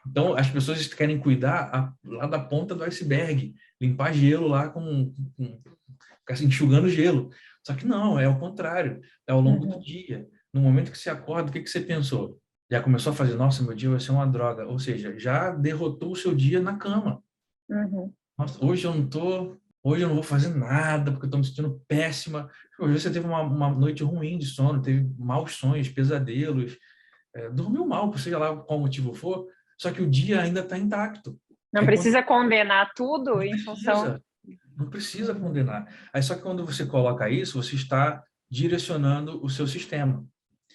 Então, as pessoas querem cuidar lá da ponta do iceberg, limpar gelo lá ficar assim, enxugando gelo. Só que não, é o contrário, é ao longo do Uhum. dia. No momento que você acorda, o que você pensou? Já começou a fazer, nossa, meu dia vai ser uma droga. Ou seja, já derrotou o seu dia na cama. Uhum. Nossa, hoje eu não vou fazer nada porque eu estou me sentindo péssima. Hoje você teve uma noite ruim de sono, teve maus sonhos, pesadelos, dormiu mal, seja lá qual motivo for, só que o dia ainda está intacto. Não Aí quando precisa condenar tudo não em função. precisa, não precisa Uhum. condenar. Aí só que quando você coloca isso, você está direcionando o seu sistema.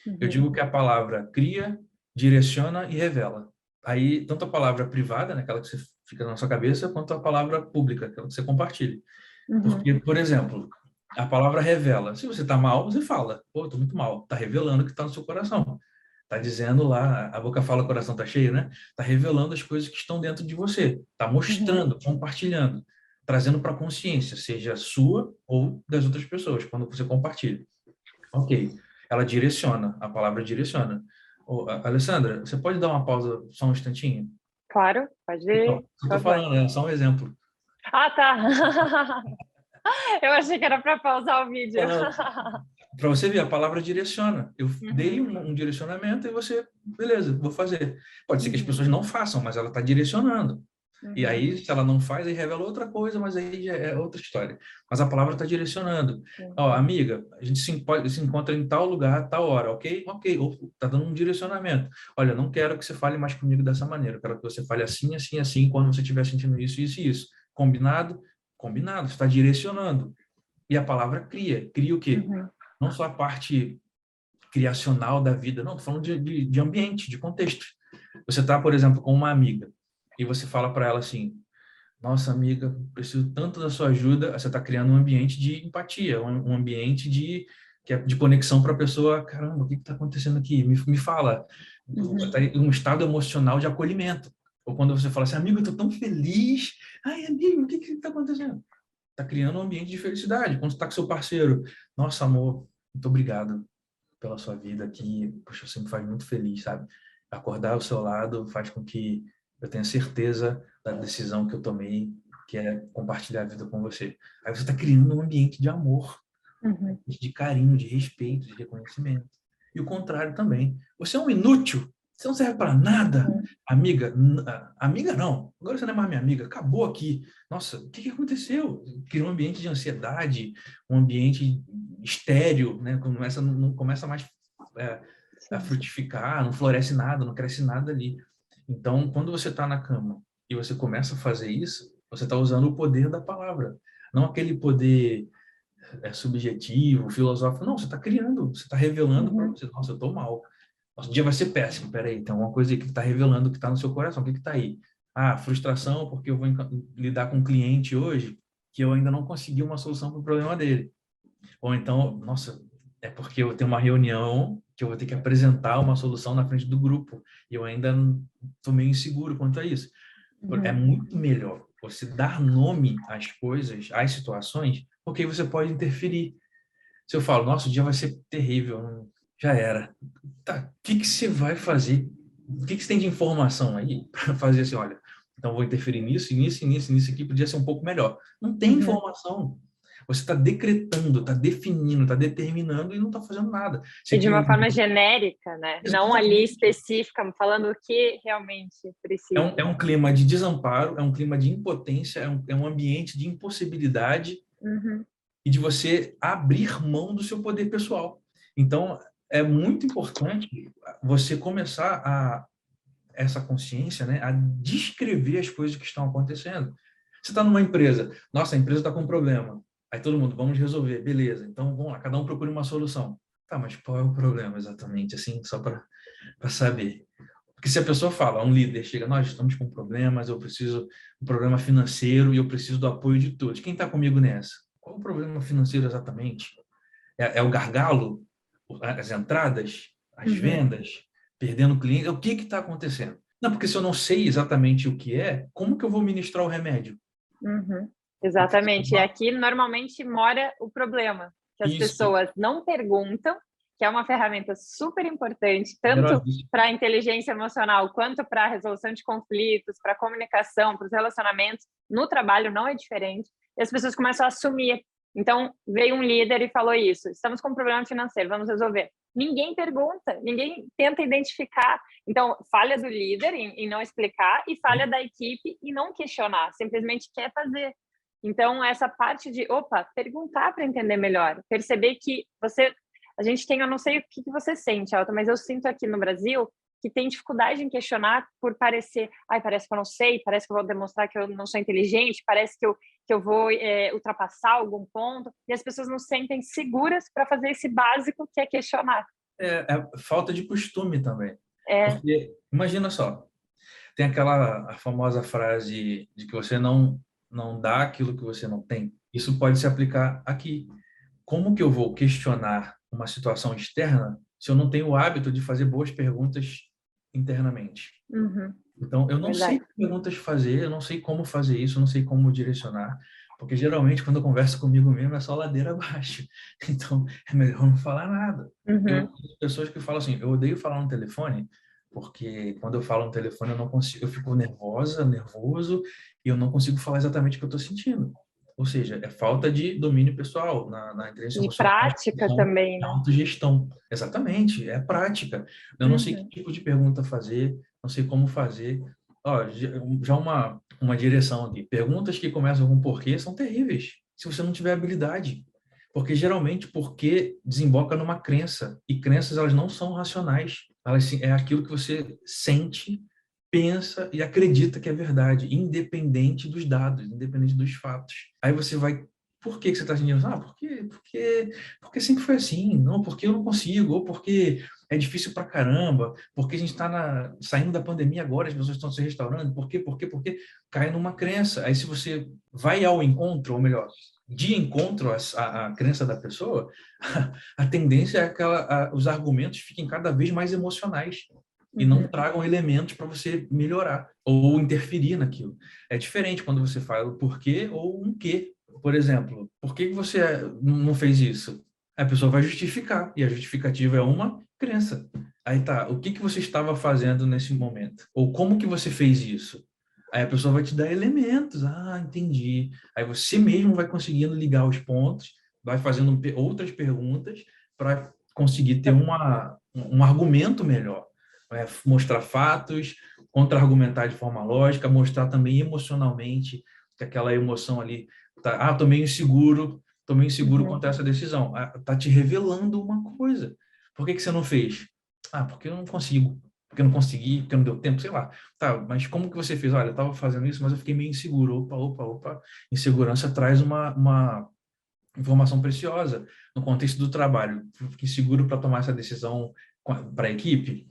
Eu Uhum. digo que a palavra cria, direciona e revela. Aí, tanto a palavra privada, né, aquela que você fica na sua cabeça, quanto a palavra pública, aquela que você compartilha. Uhum. Porque, por exemplo, a palavra revela. Se você está mal, você fala, pô, estou muito mal. Está revelando o que está no seu coração. Está dizendo lá, a boca fala, o coração está cheio, né? Está revelando as coisas que estão dentro de você. Está Uhum. mostrando, compartilhando, trazendo para a consciência, seja sua ou das outras pessoas, quando você compartilha. Ok. Ela direciona, a palavra direciona. Ô, Alessandra, você pode dar uma pausa só um instantinho? Claro, pode Então, ir, eu por estou favor. falando, é só um exemplo. Ah, tá. Eu achei que era para pausar o vídeo. Para você ver, a palavra direciona. Eu dei Uhum. um direcionamento e você, beleza, vou fazer. Pode ser que as Uhum. pessoas não façam, mas ela está direcionando. E Uhum. aí, se ela não faz, aí revela outra coisa, mas aí já é outra história. Mas a palavra está direcionando. Sim. Ó, amiga, a gente se encontra em tal lugar, tal hora, ok? Ok, está dando um direcionamento. Olha, não quero que você fale mais comigo dessa maneira. Eu quero que você fale assim, assim, assim, quando você estiver sentindo isso, isso e isso. Combinado? Combinado. Você está direcionando. E a palavra cria. Cria o quê? Uhum. Não só a parte criacional da vida, não, estou falando de ambiente, de contexto. Você está, por exemplo, com uma amiga e você fala para ela assim: nossa, amiga, preciso tanto da sua ajuda. Você está criando um ambiente de empatia, um ambiente de conexão para a pessoa. Caramba, o que está acontecendo aqui? Me fala. Uhum. Tá um estado emocional de acolhimento. Ou quando você fala assim, amigo, eu estou tão feliz. Ai, amigo, o que está acontecendo? Está criando um ambiente de felicidade. Quando você está com seu parceiro, nossa, amor, muito obrigado pela sua vida aqui. Poxa, você me faz muito feliz, sabe? Acordar ao seu lado faz com que eu tenha certeza da decisão que eu tomei, que é compartilhar a vida com você. Aí você está criando um ambiente de amor, Uhum. de carinho, de respeito, de reconhecimento. E o contrário também. Você é um inútil, você não serve para nada. Uhum. Amiga, amiga não. Agora você não é mais minha amiga. Acabou aqui. Nossa, o que aconteceu? Criou um ambiente de ansiedade, um ambiente estéril, né? Começa, não começa mais a Sim. frutificar, não floresce nada, não cresce nada ali. Então, quando você está na cama e você começa a fazer isso, você está usando o poder da palavra, não aquele poder subjetivo, filosófico. Não, você está criando, você está revelando para Uhum. você. Nossa, eu estou mal. Nosso dia vai ser péssimo. Peraí, tem alguma coisa aí que está revelando que está no seu coração. O que está aí? Ah, frustração porque eu vou lidar com um cliente hoje que eu ainda não consegui uma solução para o problema dele. Ou então, nossa, é porque eu tenho uma reunião que eu vou ter que apresentar uma solução na frente do grupo e eu ainda estou meio inseguro quanto a isso. É Uhum. muito melhor você dar nome às coisas, às situações, porque aí você pode interferir. Se eu falo, nossa, o dia vai ser terrível, já era. Tá, o que você vai fazer? O que você tem de informação aí para fazer assim, olha, então vou interferir nisso, nisso, nisso, nisso aqui, podia ser um pouco melhor. Não tem Uhum. informação. Você está decretando, está definindo, está determinando e não está fazendo nada. E Você de cria uma um... forma genérica, né? Não ali Exatamente. específica, falando o que realmente precisa. É um clima de desamparo, é um clima de impotência, é um ambiente de impossibilidade Uhum. e de você abrir mão do seu poder pessoal. Então, é muito importante você começar essa consciência, né, a descrever as coisas que estão acontecendo. Você está numa empresa, nossa, a empresa está com um problema. Aí todo mundo, vamos resolver, beleza. Então, vamos lá, cada um procure uma solução. Tá, mas qual é o problema exatamente, assim, só para saber? Porque se a pessoa fala, um líder chega, nós estamos com problemas, eu preciso um problema financeiro e eu preciso do apoio de todos. Quem está comigo nessa? Qual é o problema financeiro exatamente? É o gargalo? As entradas? As Uhum. vendas? Perdendo cliente? O que está acontecendo? Não, porque se eu não sei exatamente o que é, como que eu vou ministrar o remédio? Uhum. Porque Exatamente. E aqui normalmente mora o problema, que as isso, pessoas não perguntam, que é uma ferramenta super importante, tanto poderosíssimo. para a inteligência emocional, quanto para a resolução de conflitos, para a comunicação, para os relacionamentos. No trabalho não é diferente. E as pessoas começam a assumir. Então, veio um líder e falou isso: estamos com um problema financeiro, vamos resolver. Ninguém pergunta, ninguém tenta identificar. Então, falha do líder em não explicar e falha da equipe em não questionar, simplesmente quer fazer. Então, essa parte de, opa, perguntar para entender melhor, perceber que a gente tem, eu não sei o que você sente, Alta, mas eu sinto aqui no Brasil que tem dificuldade em questionar por parecer, ai, parece que eu não sei, parece que eu vou demonstrar que eu não sou inteligente, parece que eu vou ultrapassar algum ponto, e as pessoas não se sentem seguras para fazer esse básico que é questionar. É falta de costume também. É. Porque, imagina só, tem aquela a famosa frase de que você não dá aquilo que você não tem. Isso pode se aplicar aqui. Como que eu vou questionar uma situação externa se eu não tenho o hábito de fazer boas perguntas internamente? Uhum. Então, eu não sei Verdade. que perguntas fazer, eu não sei como fazer isso, eu não sei como direcionar, porque geralmente quando eu converso comigo mesmo é só ladeira abaixo. Então, é melhor não falar nada. Eu Uhum. pessoas que falam assim, eu odeio falar no telefone, porque quando eu falo no telefone eu não consigo, eu fico nervoso e eu não consigo falar exatamente o que eu estou sentindo. Ou seja, é falta de domínio pessoal na inteligência E emocional, prática também, na né? autogestão. Exatamente, é prática. Eu não sei que Uhum. tipo de pergunta fazer, não sei como fazer. Ó, já uma direção aqui. Perguntas que começam com porquê são terríveis, se você não tiver habilidade. Porque geralmente porquê desemboca numa crença, e crenças elas não são racionais. Elas é aquilo que você sente, pensa e acredita que é verdade, independente dos dados, independente dos fatos. Aí você vai, por que que você está sentindo? Ah, porque sempre foi assim, não, porque eu não consigo, ou porque é difícil pra caramba, porque a gente está saindo da pandemia agora, as pessoas estão se restaurando, por quê? Cai numa crença. Aí se você vai ao encontro, ou melhor, de encontro à crença da pessoa, a tendência é que os argumentos fiquem cada vez mais emocionais e não Uhum. tragam elementos para você melhorar ou interferir naquilo. É diferente quando você fala o porquê ou um quê. Por exemplo, por que você não fez isso? A pessoa vai justificar, e a justificativa é uma crença. Aí tá, o que que você estava fazendo nesse momento? Ou como que você fez isso? Aí a pessoa vai te dar elementos. Ah, entendi. Aí você mesmo vai conseguindo ligar os pontos, vai fazendo outras perguntas para conseguir ter um argumento melhor. Mostrar fatos, contra-argumentar de forma lógica, mostrar também emocionalmente que aquela emoção ali tá, tomei inseguro Uhum. quanto a essa decisão. Ah, tá te revelando uma coisa. Por que que você não fez? Ah, porque eu não consigo. Porque eu não consegui, porque não deu tempo, sei lá. Tá, mas como que você fez? Olha, eu estava fazendo isso, mas eu fiquei meio inseguro. Opa. Insegurança traz uma informação preciosa no contexto do trabalho. Fiquei inseguro para tomar essa decisão para a equipe.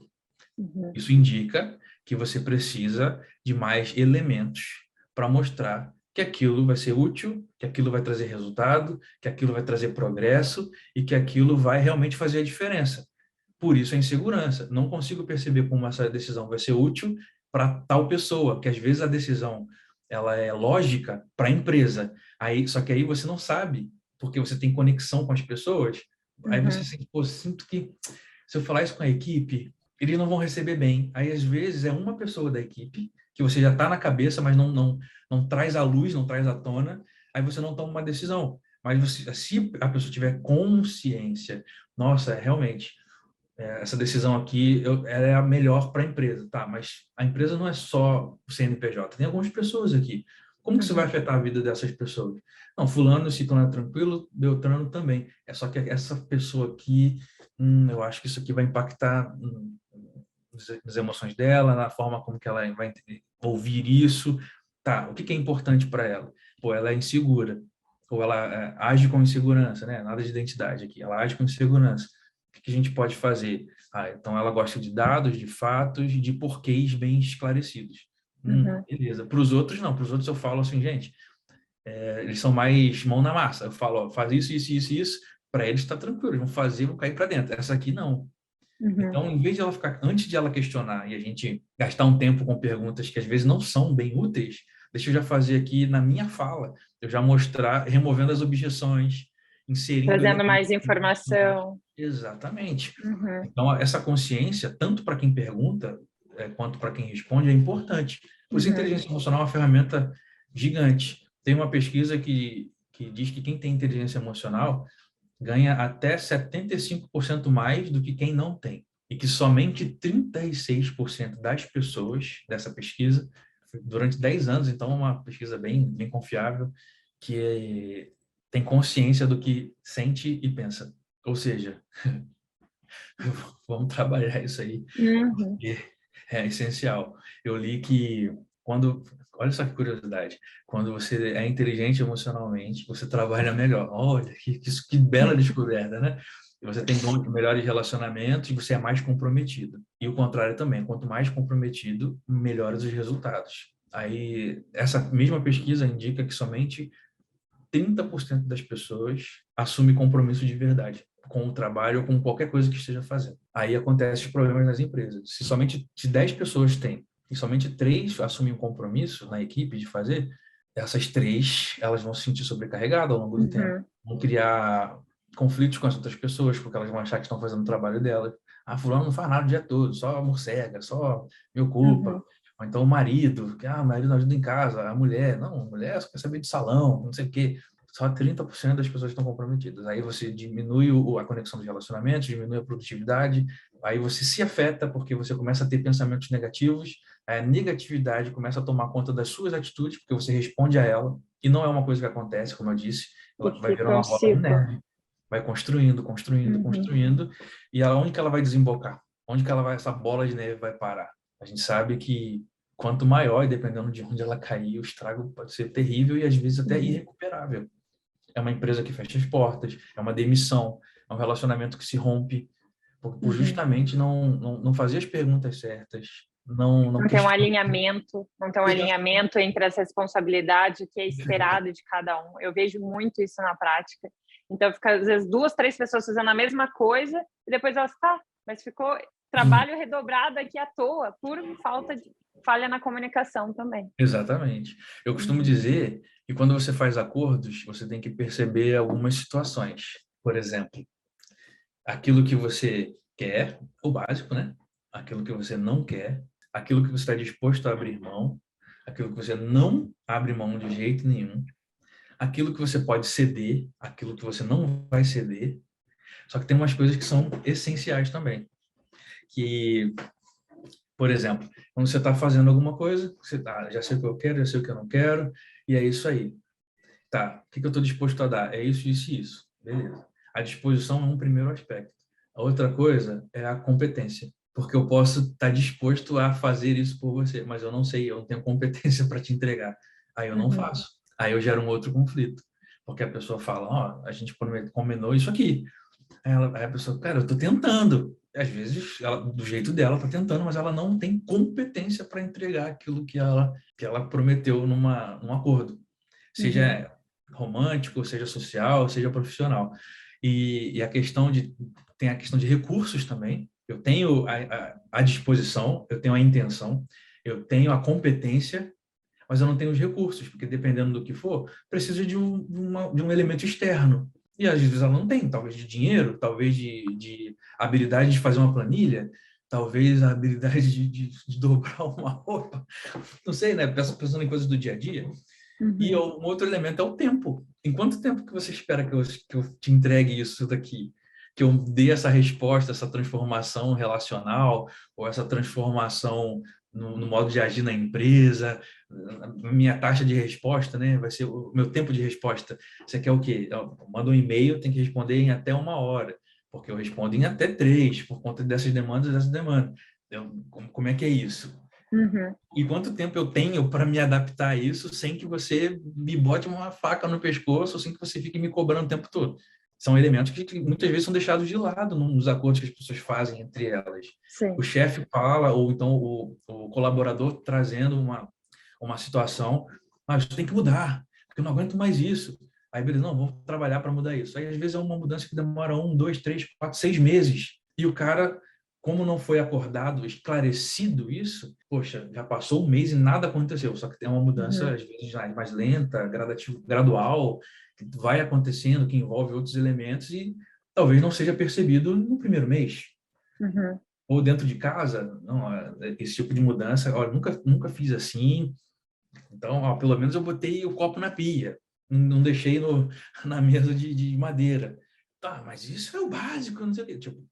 Uhum. Isso indica que você precisa de mais elementos para mostrar que aquilo vai ser útil, que aquilo vai trazer resultado, que aquilo vai trazer progresso e que aquilo vai realmente fazer a diferença. Por isso a insegurança. Não consigo perceber como essa decisão vai ser útil para tal pessoa, que às vezes a decisão ela é lógica para a empresa. Aí, só que aí você não sabe, porque você tem conexão com as pessoas. Aí você Uhum. sente, pô, sinto que se eu falar isso com a equipe, eles não vão receber bem. Aí, às vezes, é uma pessoa da equipe que você já está na cabeça, mas não traz à luz, não traz à tona, aí você não toma uma decisão. Mas você, se a pessoa tiver consciência, nossa, realmente, essa decisão aqui ela é a melhor para a empresa, tá? Mas a empresa não é só o CNPJ, tem algumas pessoas aqui. Como que isso vai Uhum. afetar a vida dessas pessoas? Não, fulano se torna tranquilo, Beltrano também. É só que essa pessoa aqui, eu acho que isso aqui vai impactar nas emoções dela, na forma como que ela vai ouvir isso. Tá, o que que é importante para ela? Pô, ela é insegura, ou ela age com insegurança, né? Nada de identidade aqui, ela age com insegurança. O que que a gente pode fazer? Ah, então ela gosta de dados, de fatos, de porquês bem esclarecidos. Uhum. Beleza. Para os outros, não. Para os outros eu falo assim, gente, eles são mais mão na massa. Eu falo, ó, faz isso. Para eles está tranquilo, eles vão fazer, vão cair para dentro. Essa aqui não. Uhum. Então, em vez de ela ficar, antes de ela questionar e a gente gastar um tempo com perguntas que às vezes não são bem úteis, deixa eu já fazer aqui na minha fala, eu já mostrar, removendo as objeções, inserindo Trazendo elementos. mais informação. Exatamente. Uhum. Então, essa consciência, tanto para quem pergunta, quanto para quem responde, é importante. Por isso, a Uhum. inteligência emocional é uma ferramenta gigante. Tem uma pesquisa que diz que quem tem inteligência emocional ganha até 75% mais do que quem não tem. E que somente 36% das pessoas dessa pesquisa, durante 10 anos, então é uma pesquisa bem confiável, que tem consciência do que sente e pensa. Ou seja, vamos trabalhar isso aí, Uhum. porque é essencial. Eu li que quando, olha só que curiosidade, quando você é inteligente emocionalmente, você trabalha melhor. Olha, que bela descoberta, né? E você tem melhores relacionamentos e você é mais comprometido. E o contrário também, quanto mais comprometido, melhores os resultados. Aí, essa mesma pesquisa indica que somente 30% das pessoas assume compromisso de verdade com o trabalho ou com qualquer coisa que esteja fazendo. Aí acontecem os problemas nas empresas. Se 10 pessoas têm e somente 3 assumem um compromisso na equipe de fazer, essas 3 elas vão se sentir sobrecarregadas ao longo do tempo. Vão criar conflitos com as outras pessoas, porque elas vão achar que estão fazendo o trabalho delas. Ah, fulano não faz nada o dia todo, só morcega, só me ocupa. Ou então o marido, que o marido não ajuda em casa, a mulher, não, a mulher só quer saber de salão, não sei o quê. Só 30% das pessoas estão comprometidas. Aí você diminui a conexão dos relacionamentos, diminui a produtividade, aí você se afeta porque você começa a ter pensamentos negativos, a negatividade começa a tomar conta das suas atitudes, porque você responde a ela, e não é uma coisa que acontece, como eu disse, ela E vai virar fica um uma bola de ciclo. neve, vai construindo, construindo, construindo, e onde que ela vai desembocar? Onde que essa bola de neve vai parar? A gente sabe que quanto maior, e dependendo de onde ela cair, o estrago pode ser terrível e às vezes até irrecuperável. É uma empresa que fecha as portas, é uma demissão, é um relacionamento que se rompe, por justamente não fazer as perguntas certas, não Não tem um questionar. alinhamento, não tem um alinhamento entre as responsabilidades, o que é esperado de cada um. Eu vejo muito isso na prática. Então, fica, às vezes, 2, 3 pessoas fazendo a mesma coisa e depois elas, mas ficou trabalho redobrado aqui à toa, por falha na comunicação também. Exatamente. Eu costumo dizer que quando você faz acordos, você tem que perceber algumas situações. Por exemplo, aquilo que você quer, o básico, né? Aquilo que você não quer, aquilo que você está disposto a abrir mão, aquilo que você não abre mão de jeito nenhum, aquilo que você pode ceder, aquilo que você não vai ceder. Só que tem umas coisas que são essenciais também. Que, por exemplo, quando você está fazendo alguma coisa, você já sei o que eu quero, já sei o que eu não quero, e é isso aí. Tá, o que eu estou disposto a dar? É isso, isso e isso. Beleza. A disposição é um primeiro aspecto. A outra coisa é a competência. Porque eu posso estar disposto a fazer isso por você, mas eu não sei, eu não tenho competência para te entregar. Aí eu não faço. Aí eu gero um outro conflito. Porque a pessoa fala, a gente combinou isso aqui. Aí a pessoa, cara, eu estou tentando. Às vezes, ela, do jeito dela, está tentando, mas ela não tem competência para entregar aquilo que ela prometeu num acordo. Seja romântico, seja social, seja profissional. E tem a questão de recursos também. Eu tenho a disposição, eu tenho a intenção, eu tenho a competência, mas eu não tenho os recursos, porque dependendo do que for, precisa de um elemento externo. E às vezes ela não tem, talvez de dinheiro, talvez de habilidade de fazer uma planilha, talvez a habilidade de dobrar uma roupa. Não sei, né? Pensando em coisas do dia a dia. E um outro elemento é o tempo. Em quanto tempo que você espera que eu te entregue isso daqui? Que eu dê essa resposta, essa transformação relacional, ou essa transformação no modo de agir na empresa, minha taxa de resposta, né? Vai ser o meu tempo de resposta. Você quer o quê? Eu mando um e-mail, tem que responder em até 1 hora, porque eu respondo em até 3, por conta dessas demandas. Como é que é isso? E quanto tempo eu tenho para me adaptar a isso sem que você me bote uma faca no pescoço, sem que você fique me cobrando o tempo todo? São elementos que muitas vezes são deixados de lado nos acordos que as pessoas fazem entre elas. Sim. O chefe fala, ou então o colaborador trazendo uma situação, isso tem que mudar, porque eu não aguento mais isso. Aí, beleza, não, vamos trabalhar para mudar isso. Aí, às vezes, é uma mudança que demora 1, 2, 3, 4, 6 meses. E o cara, como não foi acordado, esclarecido isso, poxa, já passou um mês e nada aconteceu. Só que tem uma mudança, às vezes, mais lenta, gradual, que vai acontecendo, que envolve outros elementos e talvez não seja percebido no primeiro mês. Ou dentro de casa, não, esse tipo de mudança, olha, nunca fiz assim, então, pelo menos eu botei o copo na pia, não deixei na mesa de madeira. Tá, mas isso é o básico, não sei o quê. Tipo,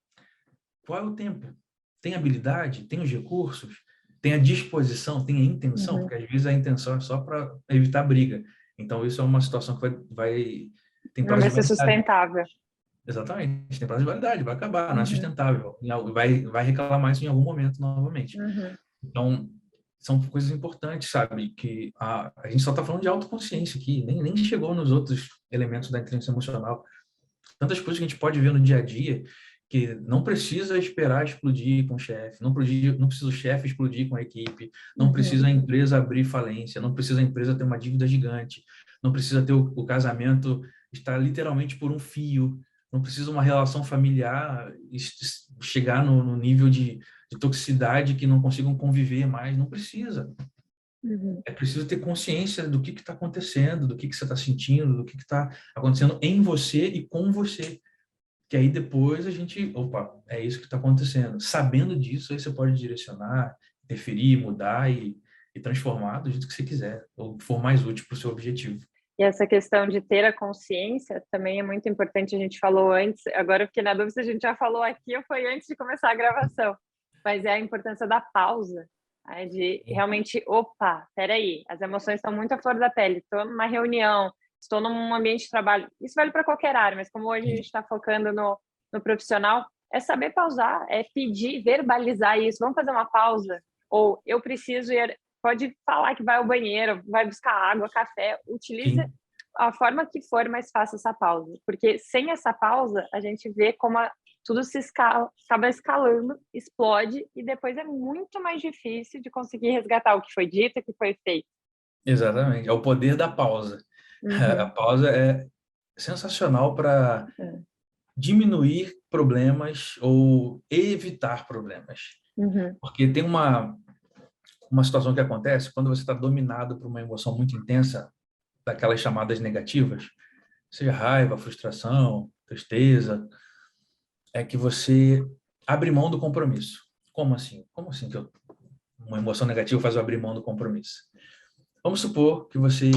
qual é o tempo? Tem habilidade? Tem os recursos? Tem a disposição? Tem a intenção? Porque às vezes a intenção é só para evitar briga. Então, isso é uma situação que tem Não prazo vai de ser validade. sustentável. Exatamente, tem prazo de validade, vai acabar, não é sustentável. Vai reclamar isso em algum momento novamente. Então, são coisas importantes, sabe? Que a gente só está falando de autoconsciência aqui, nem chegou nos outros elementos da inteligência emocional. Tantas coisas que a gente pode ver no dia a dia que não precisa esperar explodir com o chefe, não precisa o chefe explodir com a equipe, não precisa a empresa abrir falência, não precisa a empresa ter uma dívida gigante, não precisa ter o casamento estar literalmente por um fio, não precisa uma relação familiar chegar no nível de toxicidade que não consigam conviver mais, não precisa. É preciso ter consciência do que está acontecendo, do que você está sentindo, do que está acontecendo em você e com você. Que aí depois a gente, opa, é isso que está acontecendo. Sabendo disso, aí você pode direcionar, interferir, mudar e transformar do jeito que você quiser, ou que for mais útil para o seu objetivo. E essa questão de ter a consciência também é muito importante. A gente falou antes, agora eu fiquei na dúvida se a gente já falou aqui ou foi antes de começar a gravação, mas é a importância da pausa, né? De realmente, opa, peraí, as emoções estão muito à flor da pele, estou numa reunião, estou num ambiente de trabalho, isso vale para qualquer área, mas como hoje a gente está focando no profissional, é saber pausar, é pedir, verbalizar isso, vamos fazer uma pausa, ou eu preciso ir, pode falar que vai ao banheiro, vai buscar água, café, utilize a forma que for, mas faça essa pausa, porque sem essa pausa, a gente vê como tudo se acaba escalando, explode, e depois é muito mais difícil de conseguir resgatar o que foi dito, o que foi feito. Exatamente, é o poder da pausa. A pausa é sensacional para diminuir problemas ou evitar problemas. Porque tem uma situação que acontece quando você está dominado por uma emoção muito intensa, daquelas chamadas negativas, seja raiva, frustração, tristeza, é que você abre mão do compromisso. Como assim? Como assim que uma emoção negativa faz eu abrir mão do compromisso? Vamos supor que você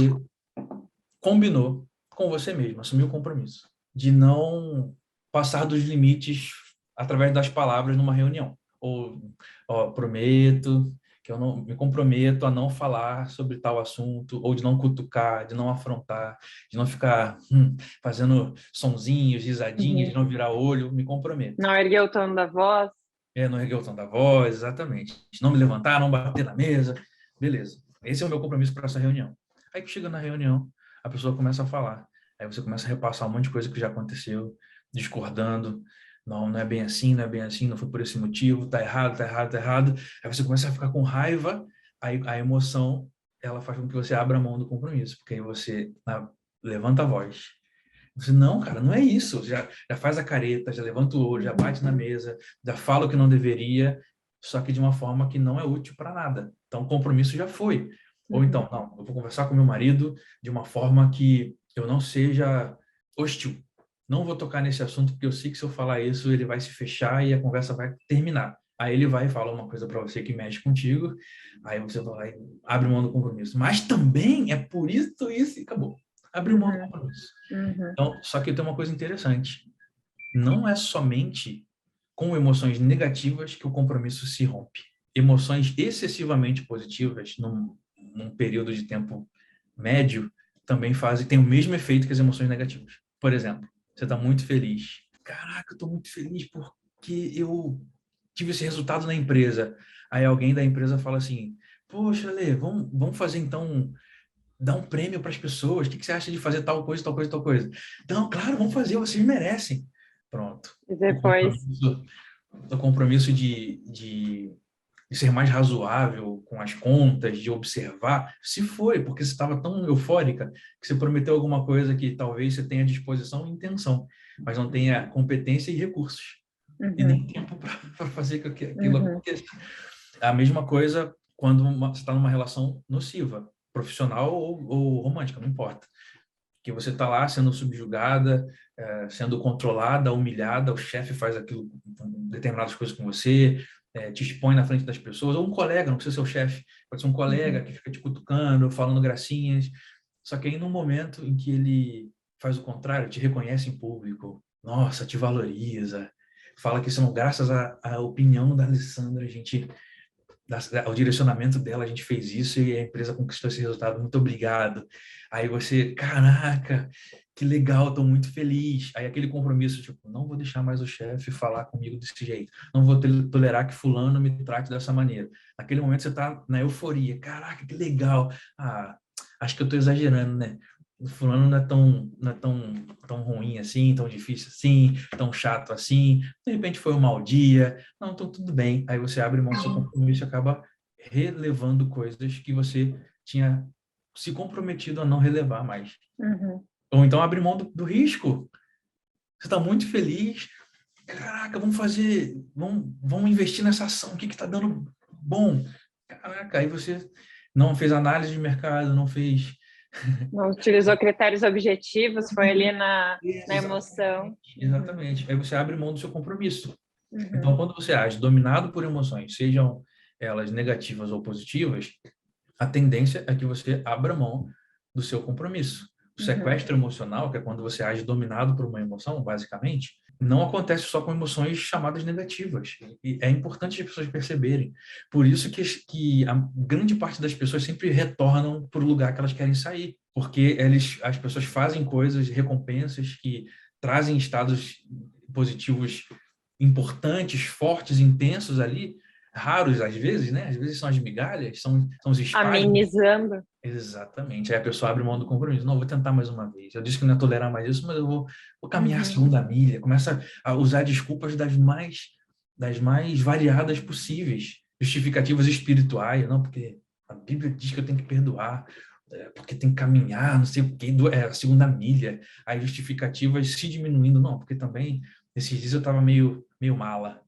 combinou com você mesmo, assumiu o compromisso de não passar dos limites através das palavras numa reunião. Ou, ó, prometo que eu não me comprometo a não falar sobre tal assunto, ou de não cutucar, de não afrontar, de não ficar fazendo sonzinhos, risadinhas, de não virar olho, me comprometo. Não erguer o tom da voz. Não erguer o tom da voz, exatamente. De não me levantar, não bater na mesa. Beleza. Esse é o meu compromisso para essa reunião. Aí que chega na reunião, a pessoa começa a falar. Aí você começa a repassar um monte de coisa que já aconteceu, discordando. Não, não é bem assim, não é bem assim, não foi por esse motivo, tá errado, tá errado, tá errado. Aí você começa a ficar com raiva, aí a emoção, ela faz com que você abra a mão do compromisso, porque aí você levanta a voz. Você, não, cara, não é isso. Já faz a careta, já levanta o olho, já bate na mesa, já fala o que não deveria, só que de uma forma que não é útil para nada. Então, o compromisso já foi. Ou então, não, eu vou conversar com meu marido de uma forma que eu não seja hostil. Não vou tocar nesse assunto, porque eu sei que se eu falar isso, ele vai se fechar e a conversa vai terminar. Aí ele vai e fala uma coisa para você que mexe contigo, aí você vai lá e abre mão do compromisso. Mas também é por isso e acabou. Abriu mão do compromisso. Então, só que tem uma coisa interessante. Não é somente com emoções negativas que o compromisso se rompe. Emoções excessivamente positivas, num período de tempo médio, também têm o mesmo efeito que as emoções negativas. Por exemplo, você está muito feliz. Caraca, eu estou muito feliz porque eu tive esse resultado na empresa. Aí alguém da empresa fala assim, poxa, Lê, vamos fazer então, dar um prêmio para as pessoas. O que você acha de fazer tal coisa, tal coisa, tal coisa? Não, claro, vamos fazer, vocês merecem. Pronto. E depois... O compromisso de ser mais razoável com as contas, de observar, se foi, porque você estava tão eufórica que você prometeu alguma coisa que talvez você tenha disposição e intenção, mas não tenha competência e recursos. E nem tempo para fazer com que aquilo aconteça. A mesma coisa quando você está numa relação nociva, profissional ou romântica, não importa. Que você está lá sendo subjugada, sendo controlada, humilhada, o chefe faz determinadas coisas com você, te expõe na frente das pessoas, ou um colega, não precisa ser o chefe, pode ser um colega que fica te cutucando, falando gracinhas, só que aí no momento em que ele faz o contrário, te reconhece em público, nossa, te valoriza, fala que são graças à opinião da Alessandra, ao direcionamento dela, a gente fez isso e a empresa conquistou esse resultado, muito obrigado. Aí você, caraca, que legal, estou muito feliz. Aí aquele compromisso, tipo, não vou deixar mais o chefe falar comigo desse jeito, não vou tolerar que fulano me trate dessa maneira. Naquele momento você está na euforia, caraca, que legal. Acho que eu estou exagerando, né? o fulano não é tão ruim assim, tão difícil assim, tão chato assim, de repente foi um mau dia, não, então tudo bem. Aí você abre mão do seu compromisso e acaba relevando coisas que você tinha se comprometido a não relevar mais. Uhum. Ou então abre mão do risco. Você está muito feliz, caraca, vamos investir nessa ação, o que está dando bom? Caraca, aí você não fez análise de mercado, não fez... Não utilizou critérios objetivos, foi ali na emoção. Exatamente, exatamente. Aí você abre mão do seu compromisso. Então, Uhum. quando você age dominado por emoções, sejam elas negativas ou positivas, a tendência é que você abra mão do seu compromisso. O Uhum. sequestro emocional, que é quando você age dominado por uma emoção, basicamente, não acontece só com emoções chamadas negativas. E é importante as pessoas perceberem. Por isso que a grande parte das pessoas sempre retornam para o lugar que elas querem sair. Porque as pessoas fazem coisas, recompensas que trazem estados positivos importantes, fortes, intensos ali, raros às vezes, né? Às vezes são as migalhas, são os espasmos. Amenizando. Exatamente. Aí a pessoa abre mão do compromisso. Não, vou tentar mais uma vez. Eu disse que não ia tolerar mais isso, mas eu vou caminhar a Uhum. segunda milha. Começa a usar desculpas das mais variadas possíveis. Justificativas espirituais. Não, porque a Bíblia diz que eu tenho que perdoar, porque tem que caminhar, não sei o quê, a segunda milha. Aí justificativas se diminuindo. Não, porque também, esses dias eu estava meio mala.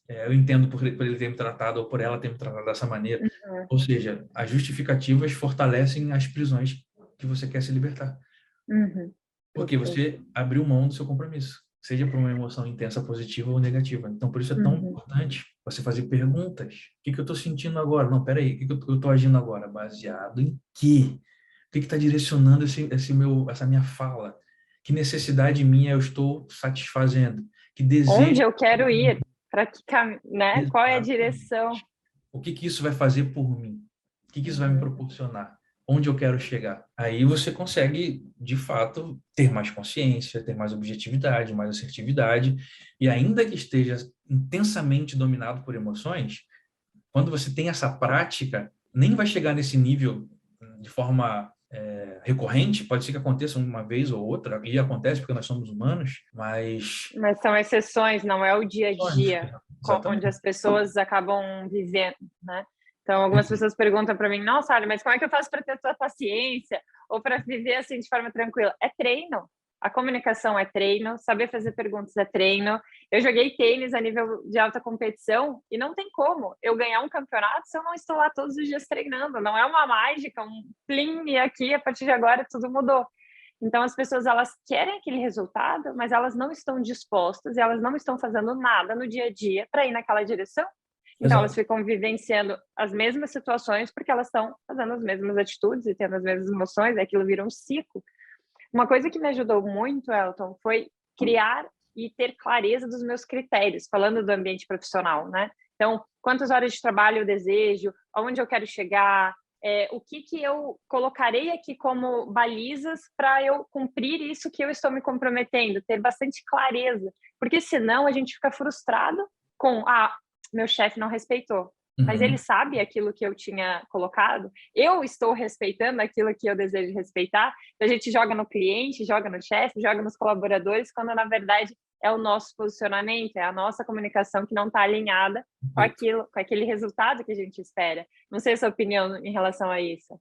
Eu entendo por ele ter me tratado ou por ela ter me tratado dessa maneira. Uhum. Ou seja, as justificativas fortalecem as prisões que você quer se libertar. Uhum. Porque Perfeito. você abriu mão do seu compromisso, seja por uma emoção intensa, positiva ou negativa. Então, por isso é tão Uhum. importante você fazer perguntas. O que eu estou sentindo agora? Não, peraí, o que eu estou agindo agora? Baseado em quê? O que está direcionando essa minha fala? Que necessidade minha eu estou satisfazendo? Que Onde desejo... eu quero ir? Para que né? Qual é a Exatamente. direção? O que isso vai fazer por mim? O que isso vai me Uhum. proporcionar? Onde eu quero chegar? Aí você consegue, de fato, ter mais consciência, ter mais objetividade, mais assertividade, e ainda que esteja intensamente dominado por emoções, quando você tem essa prática, nem vai chegar nesse nível de forma recorrente, pode ser que aconteça uma vez ou outra, e acontece porque nós somos humanos, mas... Mas são exceções, não é o dia a dia onde Exatamente. as pessoas acabam vivendo, né? Então, algumas pessoas perguntam para mim, nossa, olha, mas como é que eu faço para ter tua paciência ou para viver assim de forma tranquila? É treino. A comunicação é treino, saber fazer perguntas é treino. Eu joguei tênis a nível de alta competição e não tem como eu ganhar um campeonato se eu não estou lá todos os dias treinando. Não é uma mágica, um plim e aqui a partir de agora tudo mudou. Então, as pessoas, elas querem aquele resultado, mas elas não estão dispostas e elas não estão fazendo nada no dia a dia para ir naquela direção. Então, elas Exato. ficam vivenciando as mesmas situações porque elas estão fazendo as mesmas atitudes e tendo as mesmas emoções, e aquilo vira um ciclo. Uma coisa que me ajudou muito, Elton, foi criar e ter clareza dos meus critérios, falando do ambiente profissional, né? Então, quantas horas de trabalho eu desejo, aonde eu quero chegar, o que eu colocarei aqui como balizas para eu cumprir isso que eu estou me comprometendo, ter bastante clareza, porque senão a gente fica frustrado com, meu chefe não respeitou, mas ele Uhum. sabe aquilo que eu tinha colocado, eu estou respeitando aquilo que eu desejo respeitar, então a gente joga no cliente, joga no chefe, joga nos colaboradores, quando na verdade é o nosso posicionamento, é a nossa comunicação que não está alinhada com Perfeito. aquilo, com aquele resultado que a gente espera. Não sei a sua opinião em relação a isso.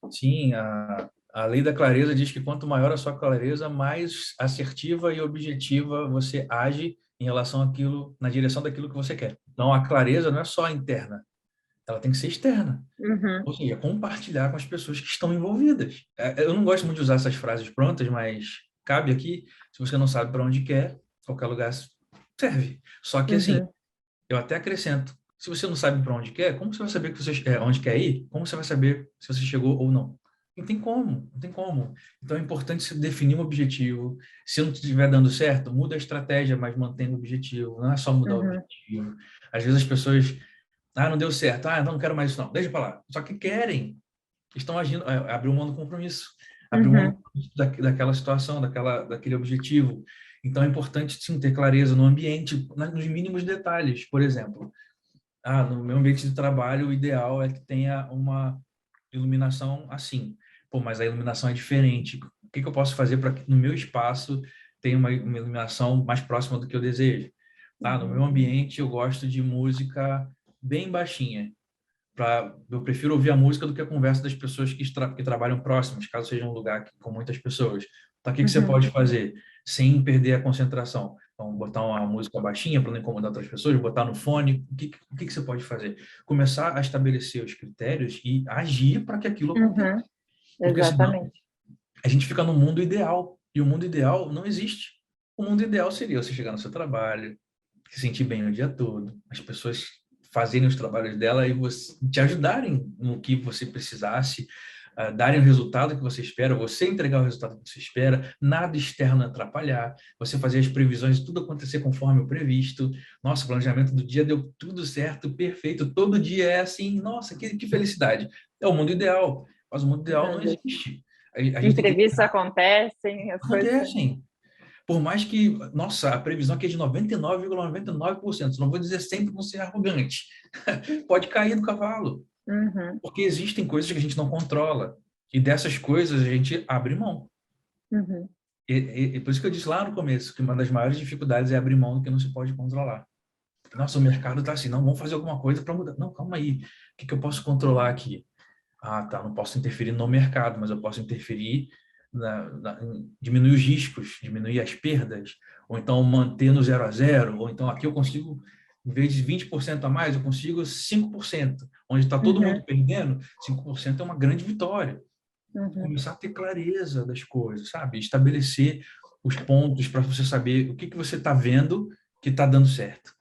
Sim, a lei da clareza diz que quanto maior a sua clareza, mais assertiva e objetiva você age em relação àquilo, na direção daquilo que você quer. Então, a clareza não é só interna, ela tem que ser externa. Uhum. Ou seja, compartilhar com as pessoas que estão envolvidas. Eu não gosto muito de usar essas frases prontas, mas cabe aqui, se você não sabe para onde quer, qualquer lugar serve. Só que, assim, Uhum. eu até acrescento, se você não sabe para onde quer, como você vai saber onde quer ir? Como você vai saber se você chegou ou não? Não tem como, não tem como. Então é importante você definir um objetivo. Se não estiver dando certo, muda a estratégia, mas mantém o objetivo. Não é só mudar o Uhum. objetivo. Às vezes as pessoas, não deu certo, não quero mais isso não, deixa para lá. Só que querem, estão agindo, abriu mão do compromisso, abriu mão Uhum. daquela situação, daquele objetivo. Então é importante sim ter clareza no ambiente, nos mínimos detalhes. Por exemplo, no meu ambiente de trabalho, o ideal é que tenha uma iluminação assim. Pô, mas a iluminação é diferente. O que eu posso fazer para que no meu espaço tenha uma iluminação mais próxima do que eu desejo? Tá? No meu ambiente, eu gosto de música bem baixinha. Eu prefiro ouvir a música do que a conversa das pessoas que trabalham próximas, caso seja um lugar com muitas pessoas. Então, o que você pode fazer sem perder a concentração? Então, botar uma música baixinha para não incomodar outras pessoas, botar no fone. O que você pode fazer? Começar a estabelecer os critérios e agir para que aquilo aconteça. Porque senão Exatamente. a gente fica no mundo ideal. E o mundo ideal não existe. O mundo ideal seria você chegar no seu trabalho, se sentir bem o dia todo, as pessoas fazerem os trabalhos dela e te ajudarem no que você precisasse, darem o resultado que você espera, você entregar o resultado que você espera, nada externo atrapalhar, você fazer as previsões, tudo acontecer conforme o previsto. Nossa, o planejamento do dia deu tudo certo, perfeito, todo dia é assim, nossa, que felicidade. É o mundo ideal, mas o mundo ideal não existe. A gente tem que... Imprevistos acontecem, as coisas... Acontecem. Por mais que, nossa, a previsão aqui é de 99,99%, não vou dizer sempre não ser arrogante, pode cair do cavalo, porque existem coisas que a gente não controla, e dessas coisas a gente abre mão. E por isso que eu disse lá no começo, que uma das maiores dificuldades é abrir mão do que não se pode controlar. Nossa, o mercado está assim, não, vamos fazer alguma coisa para mudar. Não, calma aí, o que eu posso controlar aqui? Ah, tá, não posso interferir no mercado, mas eu posso interferir em diminuir os riscos, diminuir as perdas, ou então manter no 0 a 0, ou então aqui eu consigo, em vez de 20% a mais, eu consigo 5%, onde está todo mundo perdendo, 5% é uma grande vitória. Começar a ter clareza das coisas, sabe? Estabelecer os pontos para você saber o que você está vendo que está dando certo.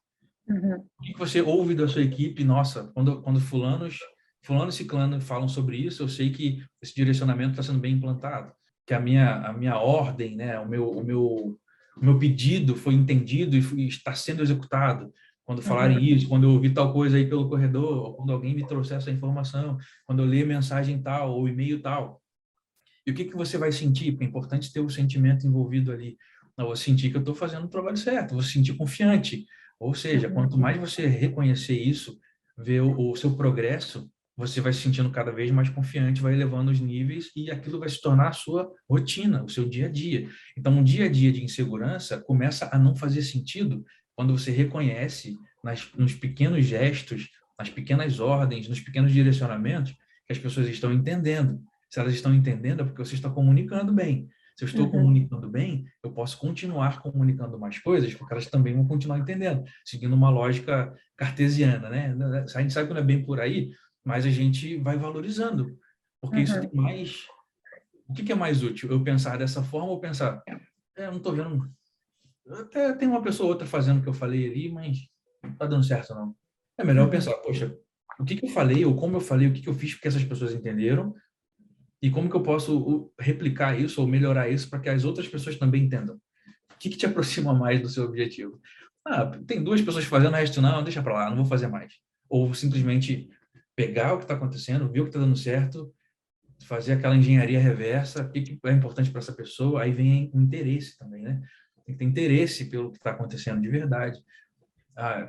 O que você ouve da sua equipe? Nossa, quando fulano e ciclano falam sobre isso, eu sei que esse direcionamento está sendo bem implantado, que a minha ordem, né, o meu pedido foi entendido e está sendo executado. Quando falarem isso, quando eu ouvir tal coisa aí pelo corredor, ou quando alguém me trouxer essa informação, quando eu ler mensagem tal ou e-mail tal. E o que você vai sentir? Porque é importante ter o sentimento envolvido ali. Eu vou sentir que eu estou fazendo o trabalho certo, vou se sentir confiante. Ou seja, quanto mais você reconhecer isso, ver o seu progresso, você vai se sentindo cada vez mais confiante, vai elevando os níveis e aquilo vai se tornar a sua rotina, o seu dia a dia. Então, um dia a dia de insegurança começa a não fazer sentido quando você reconhece nos pequenos gestos, nas pequenas ordens, nos pequenos direcionamentos que as pessoas estão entendendo. Se elas estão entendendo, é porque você está comunicando bem. Se eu estou comunicando bem, eu posso continuar comunicando mais coisas, porque elas também vão continuar entendendo, seguindo uma lógica cartesiana, né? A gente sabe que não é bem por aí, mas a gente vai valorizando, porque isso tem mais... O que é mais útil? Eu pensar dessa forma ou pensar, eu não estou vendo... Até tem uma pessoa ou outra fazendo o que eu falei ali, mas não está dando certo, não. É melhor eu pensar, poxa, o que eu falei, ou como eu falei, o que eu fiz porque essas pessoas entenderam, e como que eu posso replicar isso ou melhorar isso para que as outras pessoas também entendam? O que te aproxima mais do seu objetivo? Ah, tem duas pessoas fazendo, o resto não, deixa para lá, não vou fazer mais. Ou simplesmente pegar o que está acontecendo, ver o que está dando certo, fazer aquela engenharia reversa, o que é importante para essa pessoa, aí vem o interesse também, né? Tem que ter interesse pelo que está acontecendo de verdade.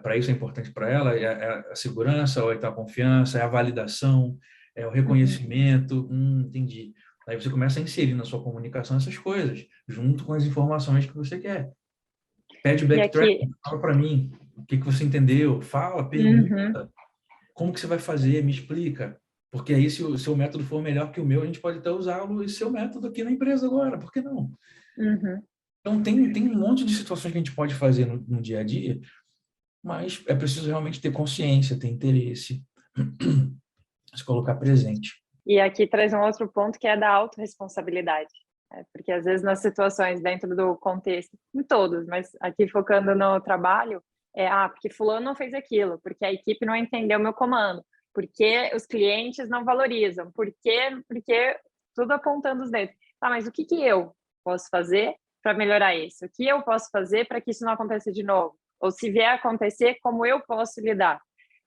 Para isso é importante para ela é a segurança, ou é a confiança, é a validação, é o reconhecimento. Entendi. Aí você começa a inserir na sua comunicação essas coisas, junto com as informações que você quer. Pede E backtrack, aqui... fala para mim o que você entendeu, fala, pergunta, como que você vai fazer, me explica. Porque aí, se o seu método for melhor que o meu, a gente pode até usá-lo e seu método aqui na empresa agora, por que não? Então, tem um monte de situações que a gente pode fazer no dia a dia, mas é preciso realmente ter consciência, ter interesse, se colocar presente. E aqui traz um outro ponto que é da autorresponsabilidade. Porque às vezes nas situações dentro do contexto, em todos, mas aqui focando no trabalho, porque fulano não fez aquilo, porque a equipe não entendeu o meu comando, porque os clientes não valorizam, porque tudo apontando os dedos. Tá, mas o que eu posso fazer para melhorar isso? O que eu posso fazer para que isso não aconteça de novo? Ou se vier a acontecer, como eu posso lidar?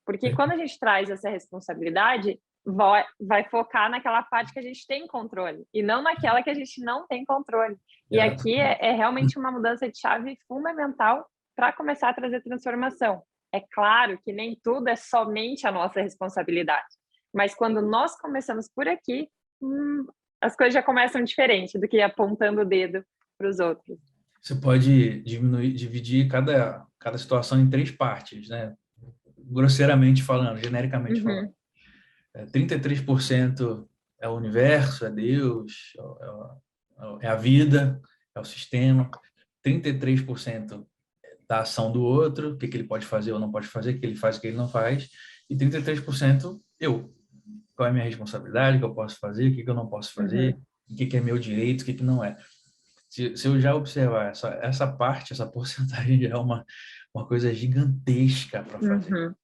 Porque quando a gente traz essa responsabilidade, vai focar naquela parte que a gente tem controle e não naquela que a gente não tem controle. E aqui é realmente uma mudança de chave fundamental para começar a trazer transformação. É claro que nem tudo é somente a nossa responsabilidade, mas quando nós começamos por aqui, as coisas já começam diferente do que apontando o dedo para os outros. Você pode dividir cada situação em 3 partes, né? Grosseiramente falando, genericamente falando. 33% é o universo, é Deus, é a vida, é o sistema. 33% da ação do outro, o que ele pode fazer ou não pode fazer, o que ele faz, o que ele não faz. E 33% eu. Qual é a minha responsabilidade, o que eu posso fazer, o que eu não posso fazer, o que é meu direito, o que não é. Se eu já observar essa parte, essa porcentagem já é uma coisa gigantesca para fazer.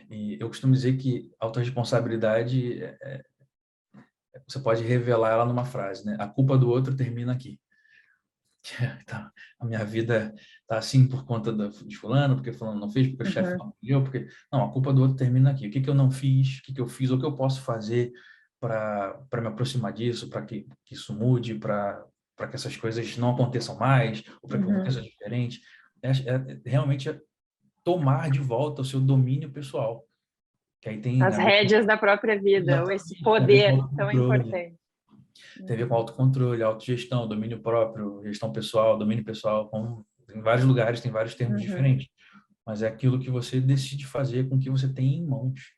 E eu costumo dizer que autorresponsabilidade, você pode revelar ela numa frase, né? A culpa do outro termina aqui. Tá, a minha vida tá assim por conta de fulano, porque fulano não fez, porque o chefe não pediu, porque... Não, a culpa do outro termina aqui. O que eu não fiz, o que eu fiz, ou o que eu posso fazer para me aproximar disso, para que isso mude, para que essas coisas não aconteçam mais, ou para que aconteça diferente. Realmente tomar de volta o seu domínio pessoal. Que aí tem As rédeas da própria vida, esse poder tão importante. Tem a ver com autocontrole, autogestão, domínio próprio, gestão pessoal, domínio pessoal. Em vários lugares tem vários termos diferentes. Mas é aquilo que você decide fazer com o que você tem em mãos.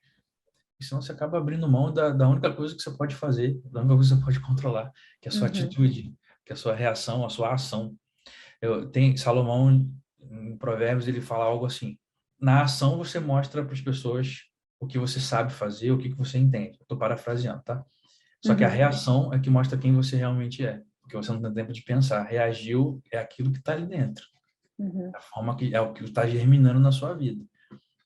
E senão você acaba abrindo mão da única coisa que você pode fazer, da única coisa que você pode controlar, que é a sua atitude, que é a sua reação, a sua ação. Salomão, em Provérbios, ele fala algo assim: na ação você mostra para as pessoas o que você sabe fazer, o que você entende. Estou parafraseando, tá? Só que a reação é que mostra quem você realmente é, porque você não tem tempo de pensar. Reagiu é aquilo que está ali dentro, a forma que é o que está germinando na sua vida.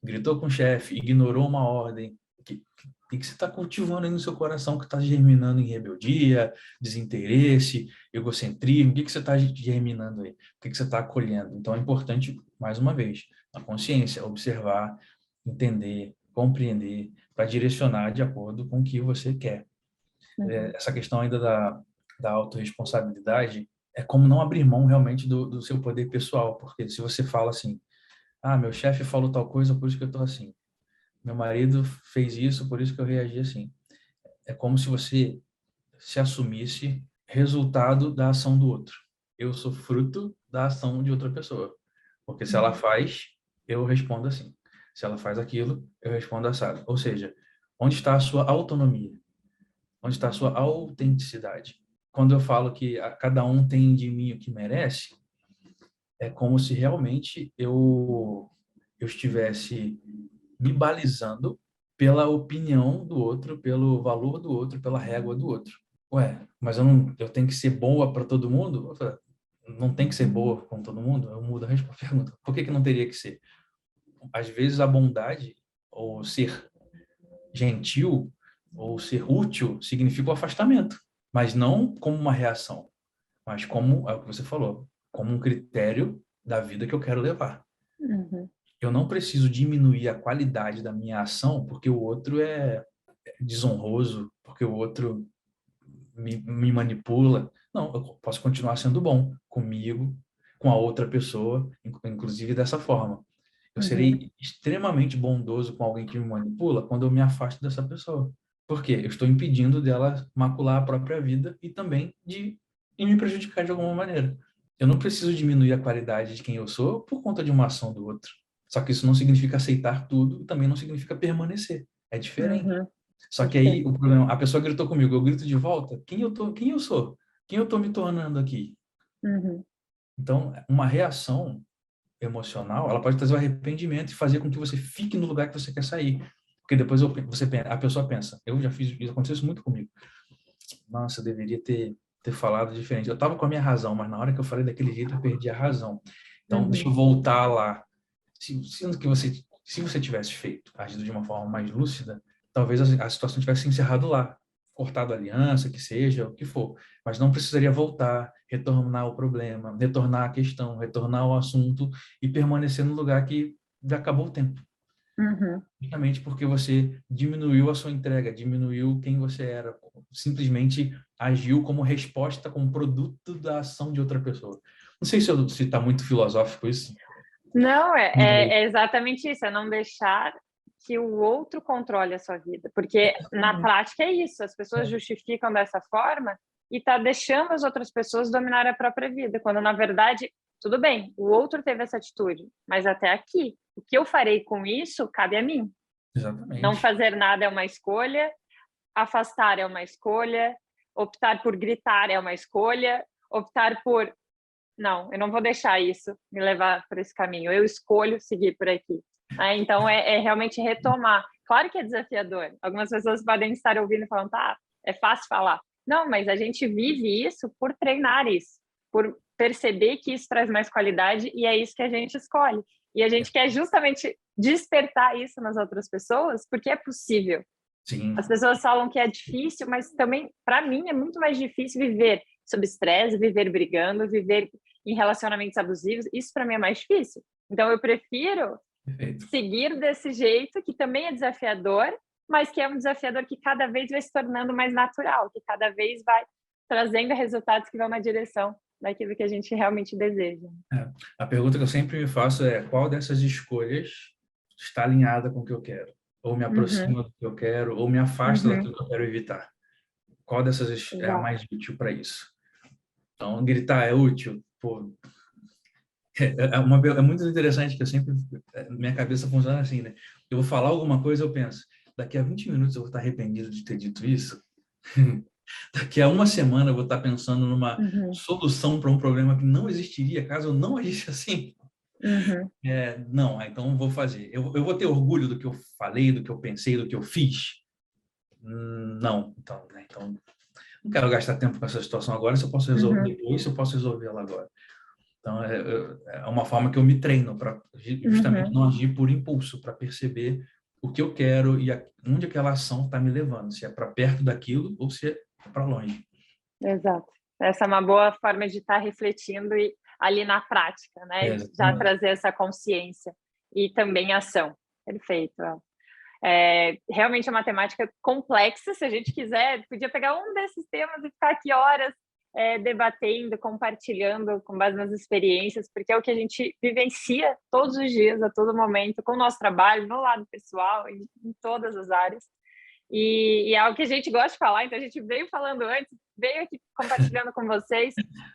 Gritou com o chefe, ignorou uma ordem, o que você está cultivando aí no seu coração que está germinando em rebeldia, desinteresse, egocentrismo? O que você está germinando aí? O que você está acolhendo? Então é importante, mais uma vez, a consciência, observar, entender, compreender, para direcionar de acordo com o que você quer. Essa questão ainda da autorresponsabilidade é como não abrir mão realmente do seu poder pessoal, porque se você fala assim, meu chefe falou tal coisa, por isso que eu estou assim. Meu marido fez isso, por isso que eu reagi assim. É como se você se assumisse resultado da ação do outro. Eu sou fruto da ação de outra pessoa. Porque se ela faz, eu respondo assim. Se ela faz aquilo, eu respondo assado. Ou seja, onde está a sua autonomia? Onde está a sua autenticidade? Quando eu falo que cada um tem de mim o que merece, é como se realmente eu estivesse me balizando pela opinião do outro, pelo valor do outro, pela régua do outro. Ué, mas eu tenho que ser boa para todo mundo? Não tem que ser boa com todo mundo? Eu mudo a pergunta. Por que não teria que ser? Às vezes a bondade, ou ser gentil, ou ser útil, significa o afastamento, mas não como uma reação, mas como, é o que você falou, como um critério da vida que eu quero levar. Eu não preciso diminuir a qualidade da minha ação porque o outro é desonroso, porque o outro me manipula. Não, eu posso continuar sendo bom comigo, com a outra pessoa, inclusive dessa forma. Eu serei extremamente bondoso com alguém que me manipula quando eu me afasto dessa pessoa. Por quê? Eu estou impedindo dela macular a própria vida e também de me prejudicar de alguma maneira. Eu não preciso diminuir a qualidade de quem eu sou por conta de uma ação do outro. Só que isso não significa aceitar tudo e também não significa permanecer. É diferente. Só que aí o problema, a pessoa gritou comigo, eu grito de volta, quem eu sou? Quem eu estou me tornando aqui? Então, uma reação emocional, ela pode trazer o arrependimento e fazer com que você fique no lugar que você quer sair. Porque depois a pessoa pensa, eu já fiz isso, aconteceu isso muito comigo. Nossa, eu deveria ter falado diferente. Eu estava com a minha razão, mas na hora que eu falei daquele jeito, eu perdi a razão. Então, deixa eu voltar lá. Se você tivesse agido de uma forma mais lúcida, talvez a situação tivesse se encerrado lá, cortado a aliança, que seja, o que for. Mas não precisaria voltar, retornar ao problema, retornar à questão, retornar ao assunto e permanecer no lugar que já acabou o tempo. Justamente porque você diminuiu a sua entrega, diminuiu quem você era, simplesmente agiu como resposta, como produto da ação de outra pessoa. Não sei se está muito filosófico isso. Não, é exatamente isso, é não deixar que o outro controle a sua vida, porque na prática é isso, as pessoas justificam dessa forma e está deixando as outras pessoas dominar a própria vida, quando na verdade, tudo bem, o outro teve essa atitude, mas até aqui, o que eu farei com isso cabe a mim. Não Exatamente. fazer nada é uma escolha, afastar é uma escolha, optar por gritar é uma escolha, optar por não, eu não vou deixar isso me levar por esse caminho, eu escolho seguir por aqui. Então, é realmente retomar. Claro que é desafiador. Algumas pessoas podem estar ouvindo e falando, tá, é fácil falar. Não, mas a gente vive isso por treinar isso, por perceber que isso traz mais qualidade e é isso que a gente escolhe. E a gente quer justamente despertar isso nas outras pessoas, porque é possível. As Sim, pessoas falam que é difícil, mas também, para mim, é muito mais difícil viver sob estresse, viver brigando, viver em relacionamentos abusivos. Isso, para mim, é mais difícil. Então, eu prefiro perfeito. seguir desse jeito, que também é desafiador, mas que é um desafiador que cada vez vai se tornando mais natural, que cada vez vai trazendo resultados que vão na direção daquilo que a gente realmente deseja. É. A pergunta que eu sempre me faço é qual dessas escolhas está alinhada com o que eu quero? Ou me Uhum, aproxima do que eu quero, ou me afasta uhum, daquilo que eu quero evitar? Qual dessas é a exato. mais útil para isso? Então, gritar é útil? Pô, é muito interessante que eu sempre, minha cabeça funciona assim, né? Eu vou falar alguma coisa, eu penso, daqui a 20 minutos eu vou estar arrependido de ter dito isso. Daqui a uma semana eu vou estar pensando numa Uhum, solução para um problema que não existiria caso eu não agisse assim. uhum, Não, então eu vou fazer. Eu vou ter orgulho do que eu falei, do que eu pensei, do que eu fiz? Não. Então, né? Então, não quero gastar tempo com essa situação agora, se eu posso resolver uhum, depois, se eu posso resolver ela agora. Então, é uma forma que eu me treino para justamente uhum. não agir por impulso, para perceber o que eu quero e onde aquela ação está me levando, se é para perto daquilo ou se é para longe. Exato. Essa é uma boa forma de estar refletindo e ali na prática, É, né? Já exatamente. trazer essa consciência e também ação. Perfeito. Realmente é uma temática complexa. Se a gente quiser, podia pegar um desses temas e ficar aqui horas debatendo, compartilhando com base nas experiências, porque é o que a gente vivencia todos os dias, a todo momento, com o nosso trabalho, no lado pessoal, em todas as áreas. E é algo que a gente gosta de falar, então a gente veio falando antes, veio aqui compartilhando com vocês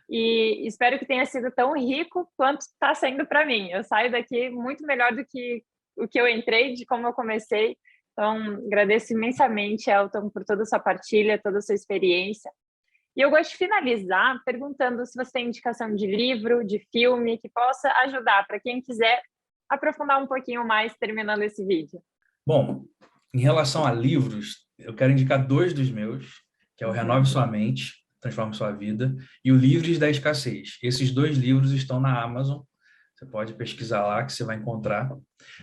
e espero que tenha sido tão rico quanto está sendo para mim. Eu saio daqui muito melhor do que o que eu entrei, de como eu comecei. Então, agradeço imensamente, Elton, por toda a sua partilha, toda a sua experiência. E eu gosto de finalizar perguntando se você tem indicação de livro, de filme, que possa ajudar para quem quiser aprofundar um pouquinho mais terminando esse vídeo. Bom, em relação a livros, eu quero indicar dois dos meus, que é o Uhum. Renove Sua Mente, Transforme Sua Vida, e o Livres da Escassez. Esses dois livros estão na Amazon, você pode pesquisar lá que você vai encontrar.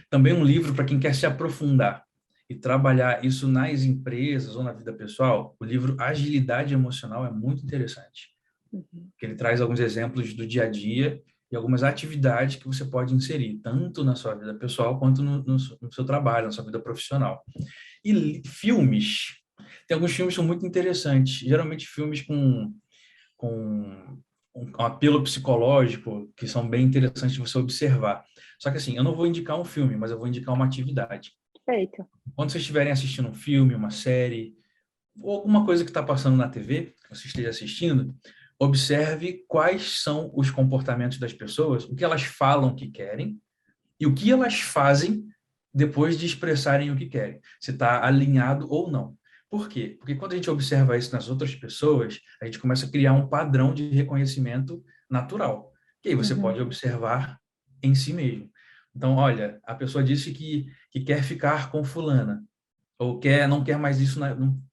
Também um livro para quem quer se aprofundar e trabalhar isso nas empresas ou na vida pessoal, o livro Agilidade Emocional é muito interessante, Uhum. porque ele traz alguns exemplos do dia a dia e algumas atividades que você pode inserir, tanto na sua vida pessoal quanto no seu trabalho, na sua vida profissional. E filmes, tem alguns filmes que são muito interessantes, geralmente filmes com um apelo psicológico, que são bem interessantes de você observar. Só que assim, eu não vou indicar um filme, mas eu vou indicar uma atividade. Perfeito. Quando vocês estiverem assistindo um filme, uma série, ou alguma coisa que está passando na TV, que você esteja assistindo, observe quais são os comportamentos das pessoas, o que elas falam que querem e o que elas fazem depois de expressarem o que querem, se está alinhado ou não. Por quê? Porque quando a gente observa isso nas outras pessoas, a gente começa a criar um padrão de reconhecimento natural, que aí você Uhum. pode observar em si mesmo. Então, olha, a pessoa disse que quer ficar com fulana, ou não quer mais isso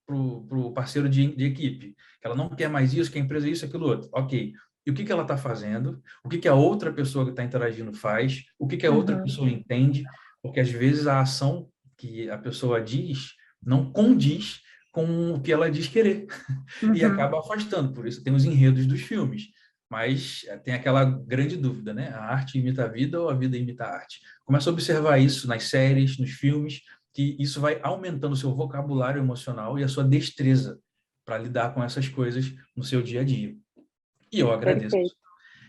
para o parceiro de equipe, que ela não quer mais isso, que a empresa é isso, aquilo outro. Ok. E o que ela está fazendo? O que a outra pessoa que está interagindo faz? O que a outra Uhum. pessoa entende? Porque às vezes a ação que a pessoa diz não condiz com o que ela diz querer e Uhum. acaba afastando. Por isso tem os enredos dos filmes. Mas tem aquela grande dúvida, né? A arte imita a vida ou a vida imita a arte? Começa a observar isso nas séries, nos filmes, que isso vai aumentando o seu vocabulário emocional e a sua destreza para lidar com essas coisas no seu dia a dia. E eu agradeço. Perfeito.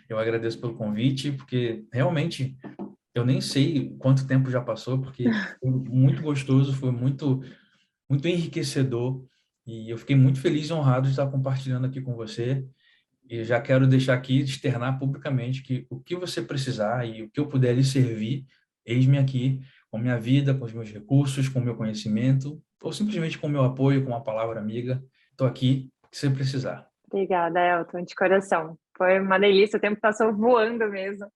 Eu agradeço pelo convite, porque realmente eu nem sei quanto tempo já passou, porque foi muito gostoso, foi muito enriquecedor E eu fiquei muito feliz e honrado de estar compartilhando aqui com você. E já quero deixar aqui, externar publicamente que o que você precisar e o que eu puder lhe servir, eis-me aqui, com minha vida, com os meus recursos, com o meu conhecimento, ou simplesmente com o meu apoio, com uma palavra amiga. Estou aqui, se você precisar. Obrigada, Elton, de coração. Foi uma delícia, o tempo passou voando mesmo.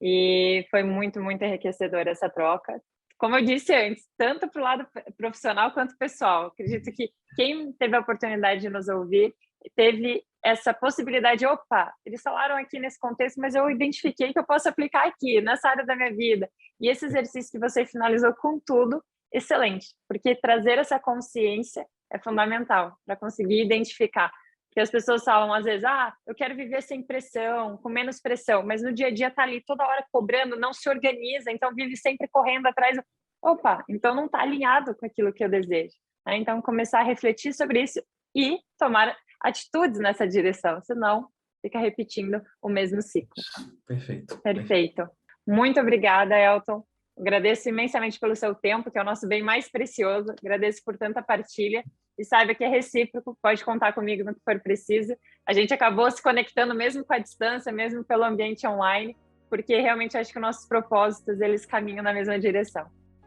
E foi muito, muito enriquecedora essa troca. Como eu disse antes, tanto para o lado profissional quanto pessoal. Acredito que quem teve a oportunidade de nos ouvir teve essa possibilidade. Opa, eles falaram aqui nesse contexto, mas eu identifiquei que eu posso aplicar aqui, nessa área da minha vida. E esse exercício que você finalizou com tudo, excelente, porque trazer essa consciência é fundamental para conseguir identificar. Porque as pessoas falam, às vezes, eu quero viver sem pressão, com menos pressão, mas no dia a dia está ali toda hora cobrando, não se organiza, então vive sempre correndo atrás. Opa, então não está alinhado com aquilo que eu desejo. Né? Então, começar a refletir sobre isso e tomar atitudes nessa direção, senão fica repetindo o mesmo ciclo. Perfeito. Perfeito. Muito obrigada, Elton. Agradeço imensamente pelo seu tempo, que é o nosso bem mais precioso. Agradeço por tanta partilha. E saiba que é recíproco, pode contar comigo no que for preciso. A gente acabou se conectando mesmo com a distância, mesmo pelo ambiente online, porque realmente acho que nossos propósitos, eles caminham na mesma direção.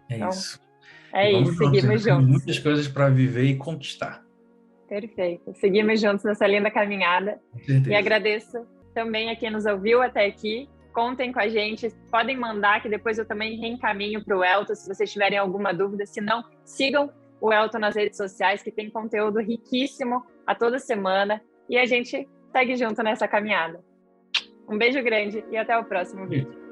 É isso. É isso, seguimos Temos juntos. muitas coisas para viver e conquistar. Perfeito. Seguimos juntos nessa linda caminhada. Com certeza. E agradeço também a quem nos ouviu até aqui. Contem com a gente, podem mandar, que depois eu também reencaminho para o Elton, se vocês tiverem alguma dúvida. Se não, sigam o Elton nas redes sociais, que tem conteúdo riquíssimo a toda semana. E a gente segue junto nessa caminhada. Um beijo grande e até o próximo vídeo.